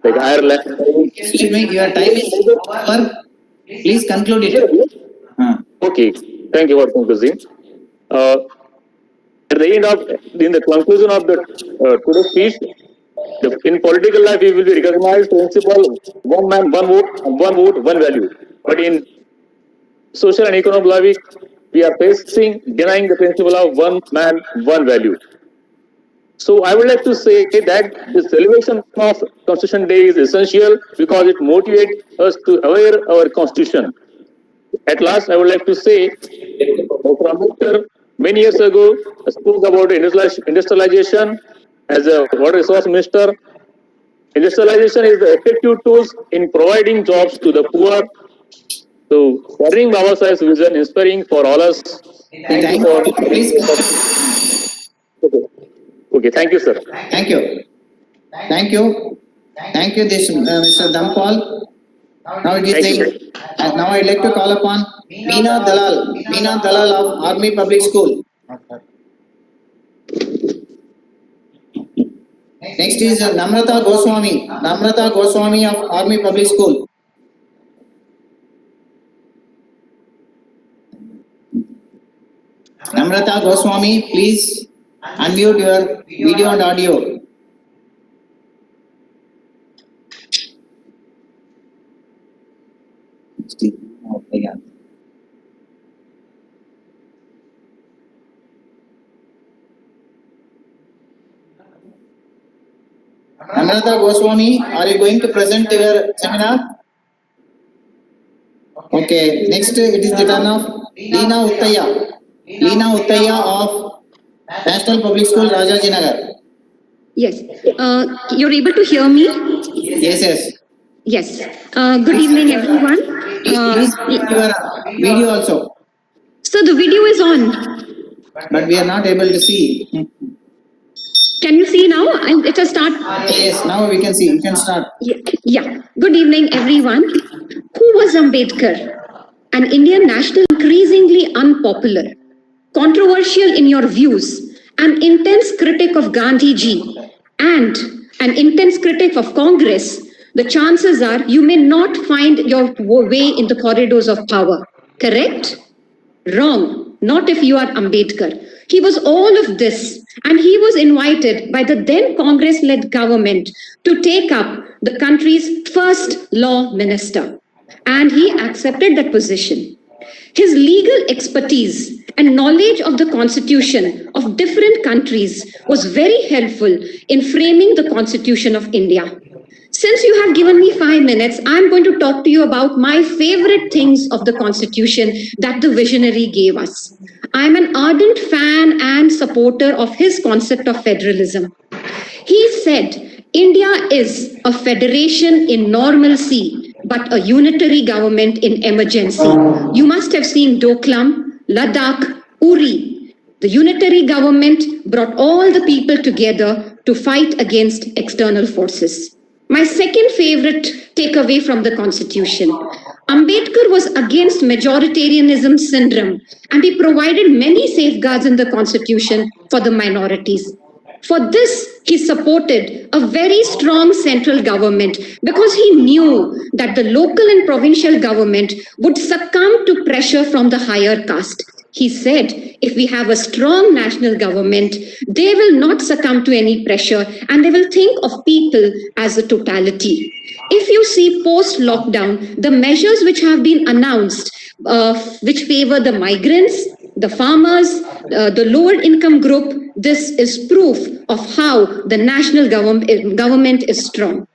like Ireland, Excuse me, your time is over. Please conclude it. Okay, thank you for concluding. At the end of, in the conclusion of the today's speech, in political life, we will be recognized principle one man, one vote, one value. But in social and economic life, we are facing denying the principle of one man, one value. So I would like to say that the celebration of Constitution Day is essential because it motivates us to aware our Constitution. At last, I would like to say, Dr. Ambedkar many years ago spoke about industrialization as a water resource minister. Industrialization is the effective tools in providing jobs to the poor. So, sharing Baba Sahib's vision, inspiring for all us. Thank you for. Okay, thank you, sir. Thank you. Thank you. Thank you, Mr. Dampal. Now it is now I'd like to call upon Meena Dalal of Army Public School. Next is Namrata Goswami of Army Public School. Namrata Goswami, please unmute your video and audio. Namrata Goswami, are you going to present your seminar? Okay, next it is the turn of Leena Uttaya of National Public School, Rajajinagar. Yes. You're able to hear me? Yes. Yes. Good evening, everyone. Please your video also. So the video is on. But we are not able to see. Can you see now? It has started. Yes, now we can see. You can start. Yeah. Good evening, everyone. Who was Ambedkar? An Indian national, increasingly unpopular, controversial in your views, an intense critic of Gandhiji, and an intense critic of Congress. The chances are you may not find your way in the corridors of power. Correct? Wrong. Not if you are Ambedkar. He was all of this, and he was invited by the then Congress-led government to take up the country's first law minister. And he accepted that position. His legal expertise and knowledge of the constitution of different countries was very helpful in framing the Constitution of India. Since you have given me 5 minutes, I'm going to talk to you about my favorite things of the Constitution that the visionary gave us. I'm an ardent fan and supporter of his concept of federalism. He said, India is a federation in normalcy, but a unitary government in emergency. You must have seen Doklam, Ladakh, Uri. The unitary government brought all the people together to fight against external forces. My second favorite takeaway from the Constitution. Ambedkar was against majoritarianism syndrome, and he provided many safeguards in the Constitution for the minorities. For this, he supported a very strong central government because he knew that the local and provincial government would succumb to pressure from the higher caste. He said, if we have a strong national government, they will not succumb to any pressure and they will think of people as a totality. If you see post-lockdown, the measures which have been announced, which favor the migrants, the farmers, the lower income group, this is proof of how the national government is strong.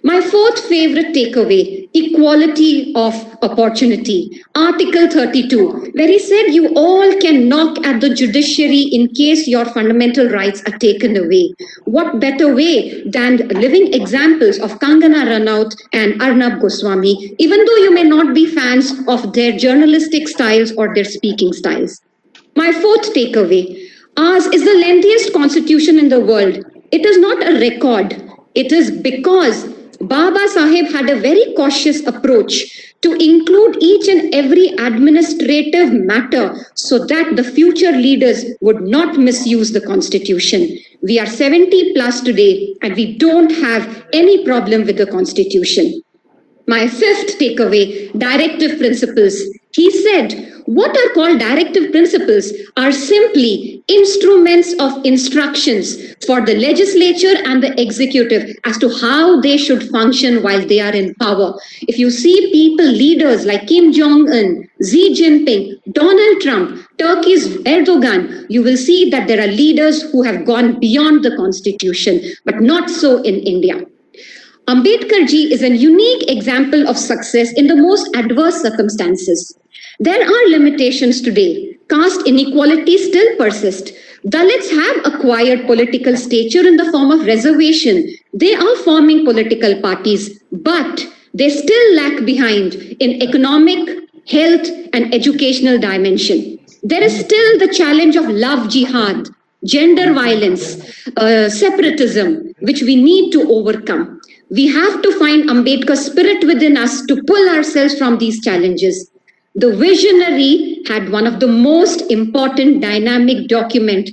My fourth favorite takeaway, equality of opportunity. Article 32, where he said you all can knock at the judiciary in case your fundamental rights are taken away. What better way than living examples of Kangana Ranaut and Arnab Goswami, even though you may not be fans of their journalistic styles or their speaking styles. My fourth takeaway, ours is the lengthiest constitution in the world. It is not a record. It is because Baba Sahib had a very cautious approach to include each and every administrative matter so that the future leaders would not misuse the constitution. We are 70 plus today and we don't have any problem with the constitution. My fifth takeaway, directive principles. He said, what are called directive principles are simply instruments of instructions for the legislature and the executive as to how they should function while they are in power. If you see people, leaders like Kim Jong-un, Xi Jinping, Donald Trump, Turkey's Erdogan, you will see that there are leaders who have gone beyond the constitution, but not so in India. Ambedkar ji is a unique example of success in the most adverse circumstances. There are limitations today. Caste inequality still persists. Dalits have acquired political stature in the form of reservation. They are forming political parties, but they still lag behind in economic, health, and educational dimension. There is still the challenge of love jihad, gender violence, separatism, which we need to overcome. We have to find Ambedkar's spirit within us to pull ourselves from these challenges. The visionary had one of the most important dynamic document,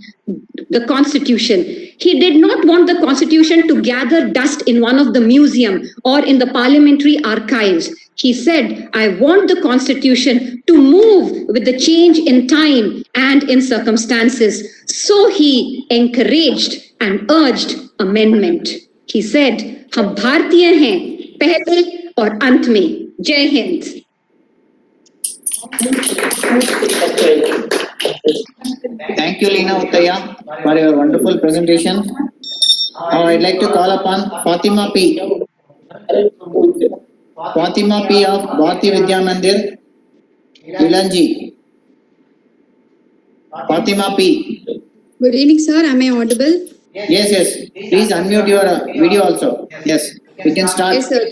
the Constitution. He did not want the Constitution to gather dust in one of the museum or in the parliamentary archives. He said, I want the Constitution to move with the change in time and in circumstances. So he encouraged and urged amendment. He said, हम भारतीय हैं पहले और अंत में. जय Hind. Thank you, Leena Uttaya, for your wonderful presentation. Now I'd like to call upon Fatima P. Fatima P. of Bharati Vidya Mandir, Ilanji. Fatima P. Good evening, sir. Am I audible? Yes. Please unmute your video also. Yes, we can start. Yes, sir.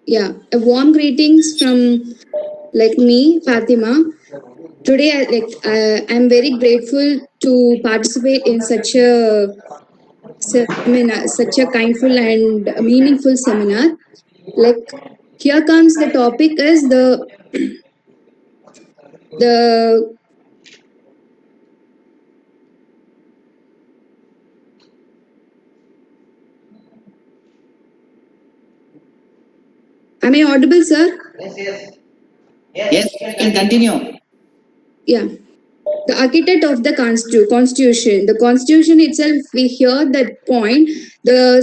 Yeah, a warm greetings from me, Fatima. Today, I'm very grateful to participate in such a seminar, such a kindful and meaningful seminar. Here comes the topic is the Am I audible, sir? Yes, you can continue. Yeah. The architect of the constitution. The constitution itself, we hear that point.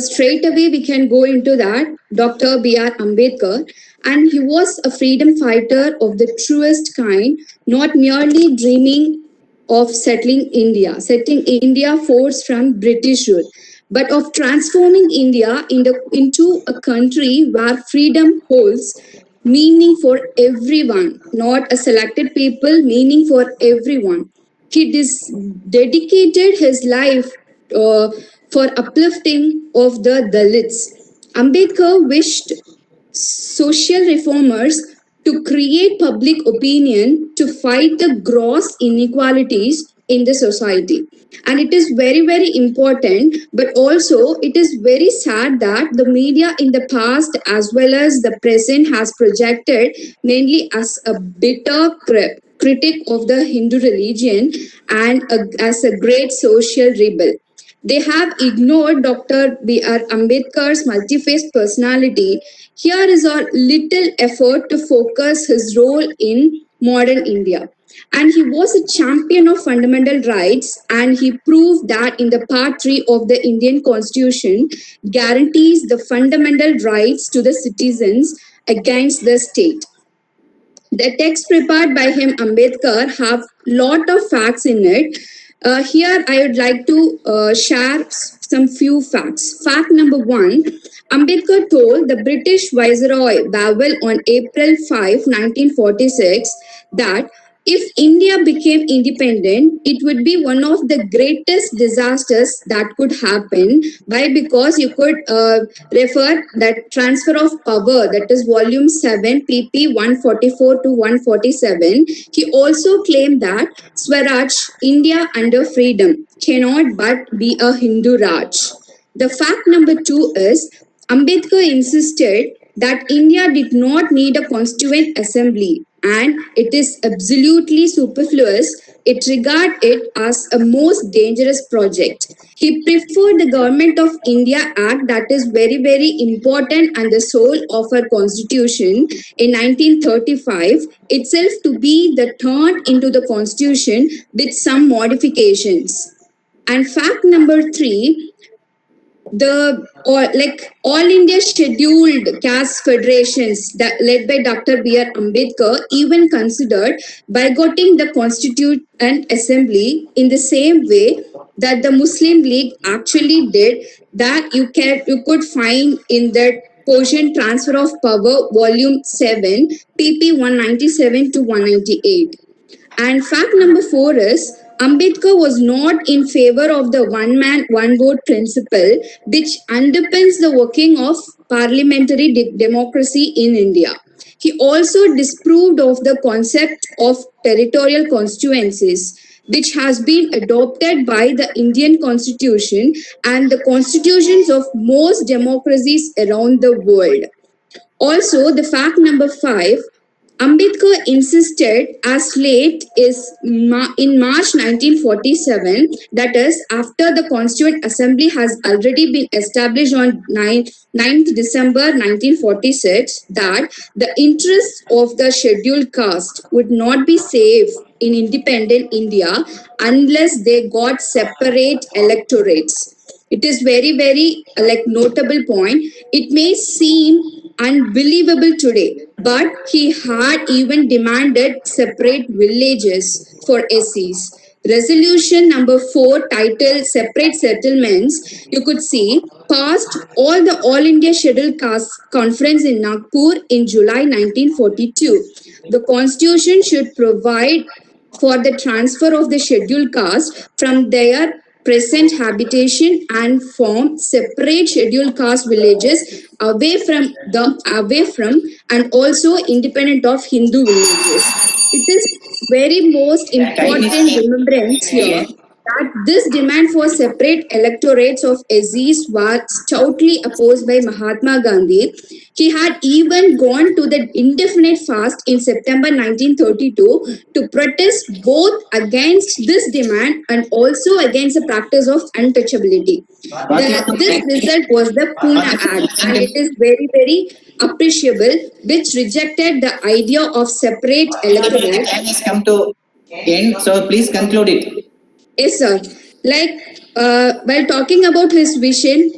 Straight away we can go into that. Dr. B.R. Ambedkar. And he was a freedom fighter of the truest kind, not merely dreaming of setting India forced from British rule, but of transforming India into a country where freedom holds meaning for everyone, not a selected people, meaning for everyone. He dedicated his life for uplifting of the Dalits. Ambedkar wished social reformers to create public opinion to fight the gross inequalities in the society. And it is very, very important, but also it is very sad that the media in the past as well as the present has projected mainly as a bitter critic of the Hindu religion and as a great social rebel. They have ignored Dr. B.R. Ambedkar's multi-faced personality. Here is our little effort to focus his role in modern India. And he was a champion of fundamental rights, and he proved that in the Part 3 of the Indian Constitution guarantees the fundamental rights to the citizens against the state. The text prepared by him, Ambedkar, have lot of facts in it. Here I would like to share some few facts. Fact number 1, Ambedkar told the British Viceroy Bawal on April 5, 1946 that if India became independent, it would be one of the greatest disasters that could happen. Why? Because you could refer that transfer of power, that is volume 7, pp 144 to 147. He also claimed that Swaraj, India under freedom, cannot but be a Hindu Raj. The fact number 2 is Ambedkar insisted that India did not need a constituent assembly, and it is absolutely superfluous. It regarded it as a most dangerous project. He preferred the Government of India Act, that is very, very important and the soul of our constitution in 1935 itself, to be the turned into the constitution with some modifications. And fact number 3, the all India scheduled caste federations that led by Dr. B.R. Ambedkar even considered boycotting the Constituent Assembly in the same way that the Muslim League actually did. That you could find in that Persian Transfer of Power Volume 7, pp 197 to 198. And fact number 4 is Ambedkar was not in favor of the one man, one vote principle, which underpins the working of parliamentary democracy in India. He also disapproved of the concept of territorial constituencies, which has been adopted by the Indian constitution and the constitutions of most democracies around the world. Also, the fact number 5, Ambedkar insisted as late as in March 1947, that is, after the Constituent Assembly has already been established on 9th December 1946, that the interests of the scheduled caste would not be safe in independent India unless they got separate electorates. It is very, very notable point. It may seem unbelievable today, but he had even demanded separate villages for SCs. Resolution number 4, titled Separate Settlements, you could see, passed all the All India Scheduled Caste Conference in Nagpur in July 1942. The constitution should provide for the transfer of the scheduled caste from their present habitation and form separate scheduled caste villages away from and also independent of Hindu villages. It is very most important remembrance here that this demand for separate electorates of SCs was stoutly opposed by Mahatma Gandhi. He had even gone to the indefinite fast in September 1932 to protest both against this demand and also against the practice of untouchability. This result was the Pune Act, and it is very, very appreciable, which rejected the idea of separate electorates. Time has come to end, so please conclude it. Yes, sir. While talking about his vision,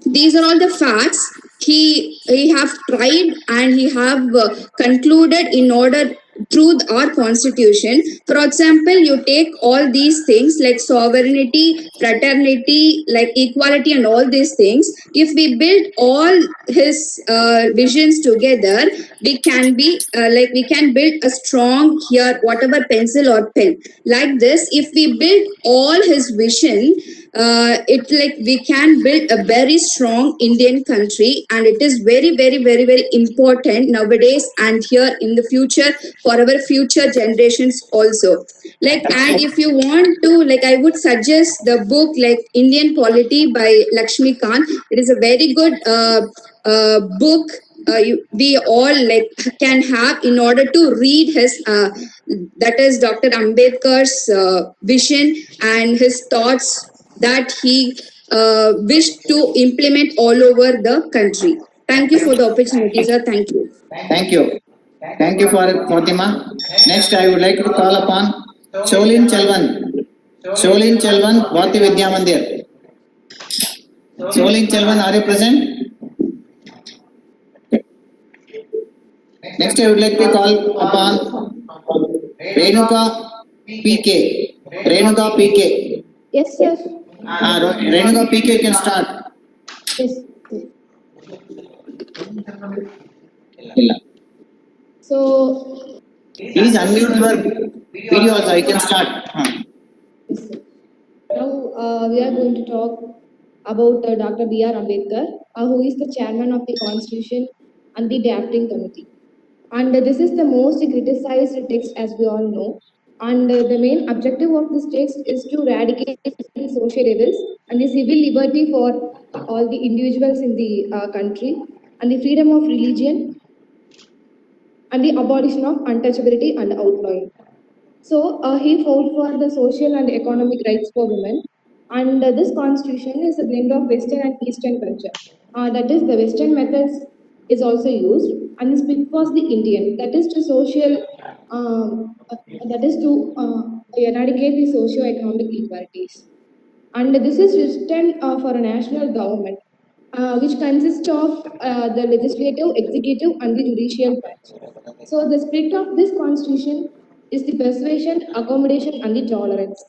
these are all the facts he have tried and he have concluded in order through our constitution. For example, you take all these things like sovereignty, fraternity, like equality and all these things. If we build all his visions together, we can be we can build a strong here, whatever pencil or pen. Like this, if we build all his vision, we can build a very strong Indian country, and it is very, very, very, very important nowadays and here in the future for our future generations also. And if you want to, I would suggest the book Indian Polity by Lakshmi Khan. It is a very good book. We all can have in order to read his that is Dr. Ambedkar's vision and his thoughts that he wished to implement all over the country. Thank you for the opportunity, sir. Thank you. Thank you. Thank you for it, Fatima. Next, I would like to call upon Cholin Chelvan. Cholin Chelvan, Vati Vidya Mandir. Cholin Chelvan, are you present? Next, I would like to call upon Renuka PK. Renuka PK. Yes, sir. Renuka PK, you can start. Yes. So, please unmute your video also, you can start. Yes, sir. Now, we are going to talk about Dr. B.R. Ambedkar, who is the chairman of the Constitution and the Drafting Committee. And this is the most criticized text, as we all know. And the main objective of this text is to eradicate the social evils and the civil liberty for all the individuals in the country, and the freedom of religion and the abolition of untouchability and outlawing. So he fought for the social and economic rights for women. And this constitution is a blend of Western and Eastern culture. That is, the Western methods is also used, and the split was the Indian. That is to social, that is to eradicate the socio-economic inequalities. And this is written for a national government, which consists of the legislative, executive, and the judicial branch. So the spirit of this constitution is the persuasion, accommodation, and the tolerance.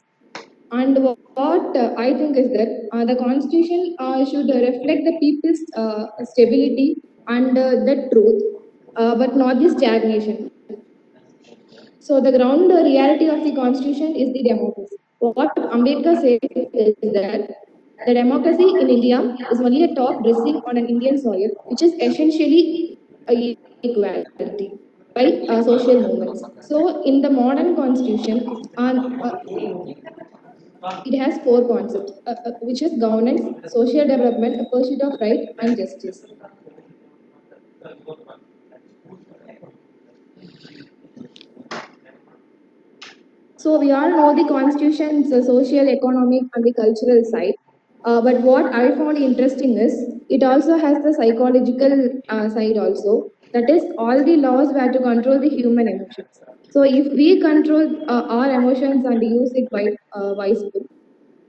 And what I think is that the constitution should reflect the people's stability and the truth, but not the stagnation. So the ground reality of the constitution is the democracy. What Ambedkar says is that the democracy in India is only a top dressing on an Indian soil, which is essentially equality by social movements. So in the modern constitution, it has four concepts, which is governance, social development, pursuit of right, and justice. So we all know the constitution's social, economic, and the cultural side. But what I found interesting is it also has the psychological side also. That is, all the laws were to control the human emotions. So if we control our emotions and use it wisely,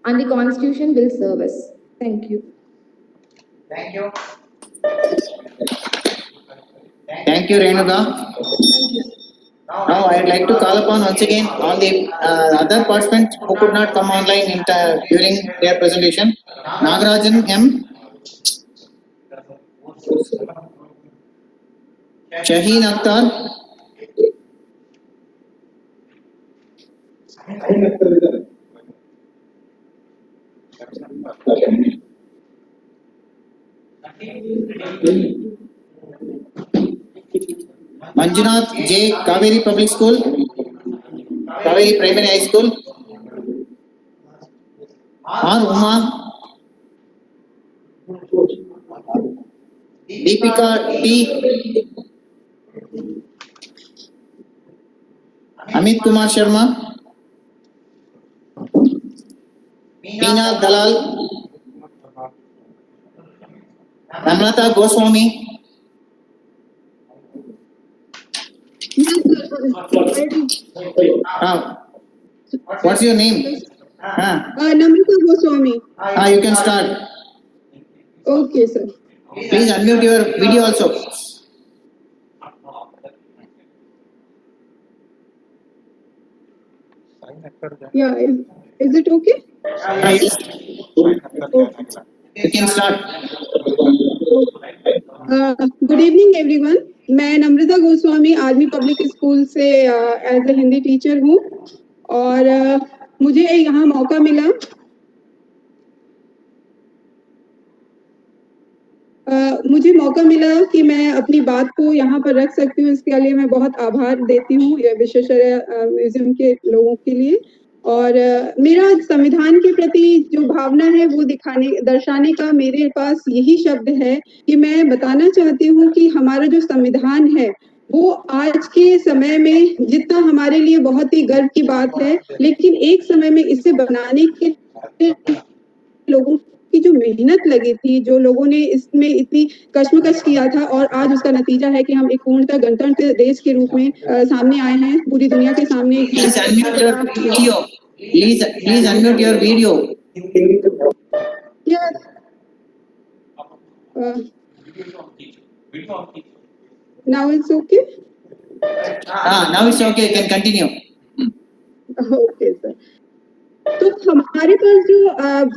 and the constitution will serve us. Thank you. Thank you. Thank you, Renuka. Thank you. Now, I'd like to call upon once again all the other participants who could not come online during their presentation. Nagarajan M. Shaheen Akhtar. Manjunath J. Kaveri Public School, Kaveri Primary High School. R. Uma. Deepika T. Amit Kumar Sharma. Meena Dalal. Namrata Goswami. What's your name? Namrata Goswami. You can start. Okay, sir. Please unmute your video also. Yeah, is it okay? Yes. You can start. Good evening everyone. मैं नम्रता Goswami army public school से as a Hindi teacher हूँ और मुझे यहाँ मौका मिला कि मैं अपनी बात को यहाँ पर रख सकती हूँ। इसके लिए मैं बहुत आभार देती हूँ विश्वेश्वरैया म्यूजियम के लोगों के लिए। और मेरा संविधान के प्रति जो भावना है वो दर्शाने का मेरे पास यही शब्द है कि मैं बताना चाहती हूँ कि हमारा जो संविधान है वो आज के समय में जितना हमारे लिए बहुत ही गर्व की बात है, लेकिन एक समय में इसे बनाने के लोगों की जो मेहनत लगी थी, जो लोगों ने इसमें इतनी कश्मकश किया था, और आज उसका नतीजा है कि हम एक पूर्णतः गणतंत्र देश के रूप में सामने आए हैं, पूरी दुनिया के सामने। Please unmute your video. Please unmute your video. Yes. Now it's okay. Now it's okay. You can continue. Okay, sir. तो हमारे पास जो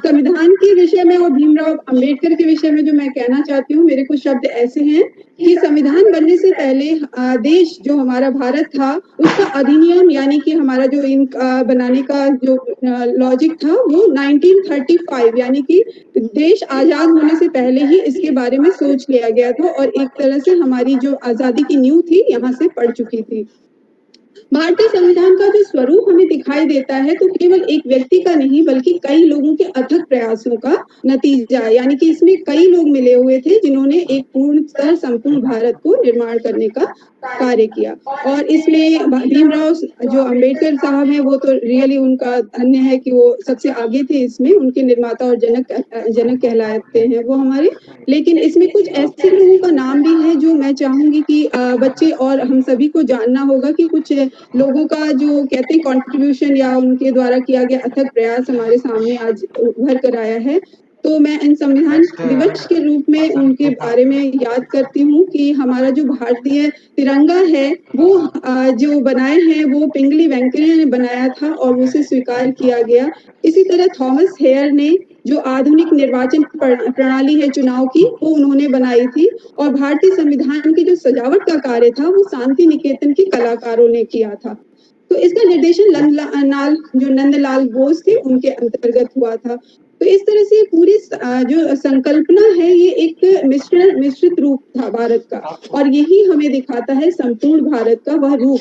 संविधान के विषय में और भीमराव अंबेडकर के विषय में जो मैं कहना चाहती हूँ, मेरे कुछ शब्द ऐसे हैं कि संविधान बनने से पहले देश जो हमारा भारत था उसका अधिनियम यानी कि हमारा जो बनाने का जो लॉजिक था वो 1935 यानी कि देश आजाद होने से पहले ही इसके बारे में सोच लिया गया था और एक तरह से हमारी जो आजादी की नींव थी यहाँ से पड़ चुकी थी। भारतीय संविधान का जो स्वरूप हमें दिखाई देता है तो केवल एक व्यक्ति का नहीं बल्कि कई लोगों के अथक प्रयासों का नतीजा है, यानी कि इसमें कई लोग मिले हुए थे जिन्होंने एक पूर्णतः संपूर्ण भारत को निर्माण करने का कार्य किया। और इसमें भीमराव जो अंबेडकर साहब हैं वो तो रियली उनका धन्य है कि वो सबसे आगे थे इसमें, उनके निर्माता और जनक कहलाते हैं वो हमारे। लेकिन इसमें कुछ ऐसे लोगों का नाम भी है जो मैं चाहूंगी कि बच्चे और हम सभी को जानना होगा कि कुछ लोगों का जो कहते हैं कंट्रीब्यूशन या उनके द्वारा किया गया अथक प्रयास हमारे सामने आज उभर कर आया है। तो मैं इन संविधान दिवस के रूप में उनके बारे में याद करती हूँ कि हमारा जो भारतीय तिरंगा है वो जो बनाए हैं वो पिंगली वेंकैया ने बनाया था और उसे स्वीकार किया गया। इसी तरह थॉमस हेयर ने जो आधुनिक निर्वाचन प्रणाली है चुनाव की वो उन्होंने बनाई थी। और भारतीय संविधान की जो सजावट का कार्य था वो शांति निकेतन के कलाकारों ने किया था। तो इसका निर्देशन नंदलाल बोस थे उनके अंतर्गत हुआ था। तो इस तरह से पूरी जो संकल्पना है ये एक मिश्रित रूप था भारत का, और यही हमें दिखाता है संपूर्ण भारत का वह रूप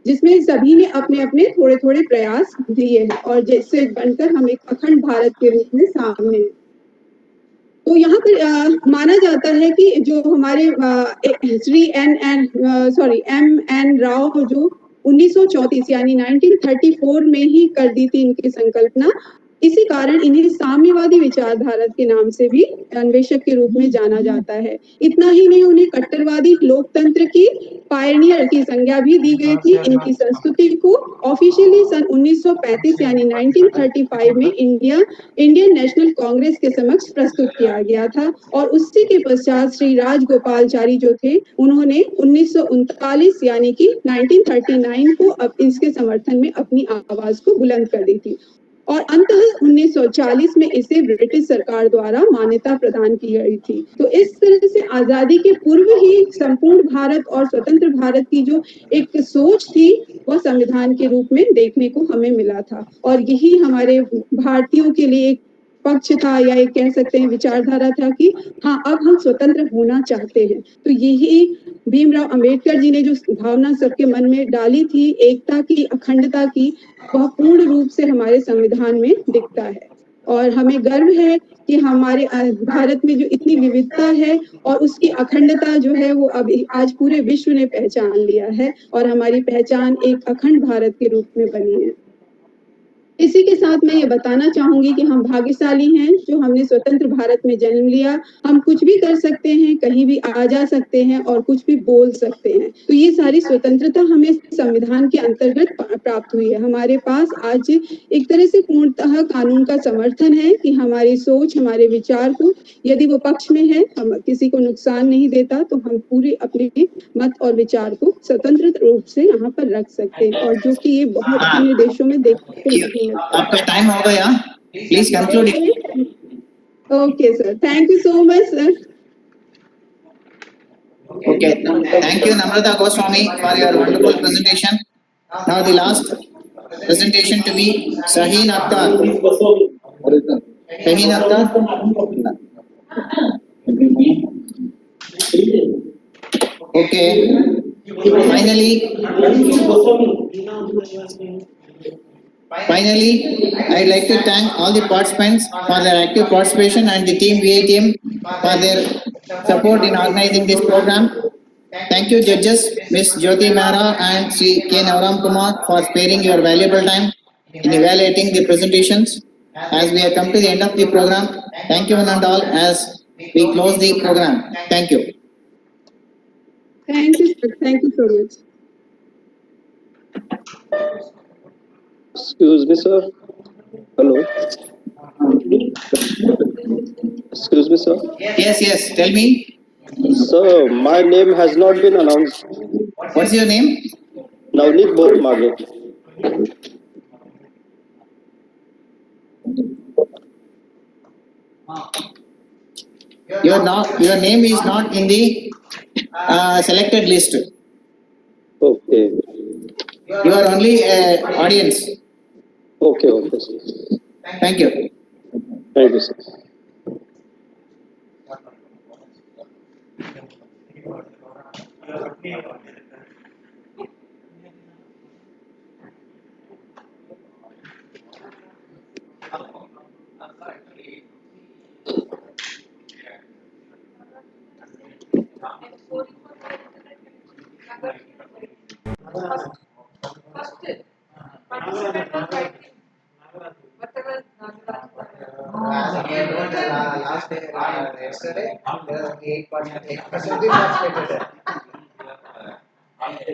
जिसमें सभी ने अपने अपने थोड़े थोड़े प्रयास दिए हैं और जिससे बनकर हम एक अखंड भारत के रूप में सामने हैं। तो यहाँ पर माना जाता है कि जो हमारे श्री एम एन राव जो 1934 यानी 1934 में ही कर दी थी इनकी संकल्पना, इसी कारण इन्हें साम्यवादी विचारधारा के नाम से भी अन्वेषक के रूप में जाना जाता है। इतना ही नहीं, उन्हें कट्टरवादी लोकतंत्र की पायनियर की संज्ञा भी दी गई थी। इनकी संस्कृति को ऑफिशियली सन 1935 यानी 1935 में इंडियन नेशनल कांग्रेस के समक्ष प्रस्तुत किया गया था और उसी के पश्चात श्री राजगोपालचारी जो थे उन्होंने 1939 यानी कि 1939 को अब इसके समर्थन में अपनी आवाज को बुलंद कर दी थी और अंततः 1940 में इसे ब्रिटिश सरकार द्वारा मान्यता प्रदान की गई थी। तो इस तरह से आजादी के पूर्व ही संपूर्ण भारत और स्वतंत्र भारत की जो एक सोच थी वह संविधान के रूप में देखने को हमें मिला था और यही हमारे भारतीयों के लिए एक पक्ष था या एक कह सकते हैं विचारधारा था कि हाँ अब हम स्वतंत्र होना चाहते हैं। तो यही भीमराव अंबेडकर जी ने जो भावना सबके मन में डाली थी एकता की, अखंडता की, वह पूर्ण रूप से हमारे संविधान में दिखता है। और हमें गर्व है कि हमारे भारत में जो इतनी विविधता है और उसकी अखंडता जो है वो अब आज पूरे विश्व ने पहचान लिया है और हमारी पहचान एक अखंड भारत के रूप में बनी है। इसी के साथ मैं ये बताना चाहूंगी कि हम भाग्यशाली हैं जो हमने स्वतंत्र भारत में जन्म लिया। हम कुछ भी कर सकते हैं, कहीं भी आ जा सकते हैं और कुछ भी बोल सकते हैं। तो ये सारी स्वतंत्रता हमें संविधान के अंतर्गत प्राप्त हुई है। हमारे पास आज एक तरह से पूर्णतः कानून का समर्थन है कि हमारी सोच, हमारे विचार को यदि वो पक्ष में है, हम किसी को नुकसान नहीं देता, तो हम पूरे अपने मत और विचार को स्वतंत्र रूप से यहाँ पर रख सकते हैं और जो कि ये बहुत अन्य देशों में देखने को नहीं मिलता। आपका टाइम हो गया, please conclude. Okay, sir. Thank you so much, sir. Okay, thank you, Namrata Goswami, for your wonderful presentation. Now the last presentation to be Shaheen Akhtar. Shaheen Akhtar. Okay. Finally, I'd like to thank all the participants for their active participation and the team VA team for their support in organizing this program. Thank you, judges, Ms. Jyoti Mehra and Sri K. Navaram Kumar, for sparing your valuable time in evaluating the presentations. As we have come to the end of the program, thank you one and all as we close the program. Thank you. Thank you, sir. Thank you so much. Excuse me, sir. Hello. Excuse me, sir. Yes, tell me. Sir, my name has not been announced. What's your name? Navneet Bhotmage. Your name is not in the selected list. Okay. You are only audience. Okay, sir. Thank you. Thank you, sir. First, participant was writing whatever last day, yesterday, 8% is participated.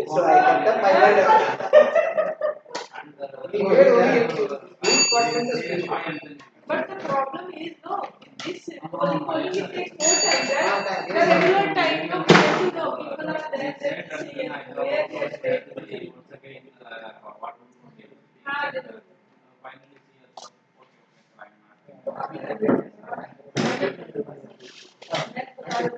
So I kept up my word. He made only 8% is free. but the problem is no, this polling it takes more time than the regular time. You know, people are there, they will see where they are staying. Ah,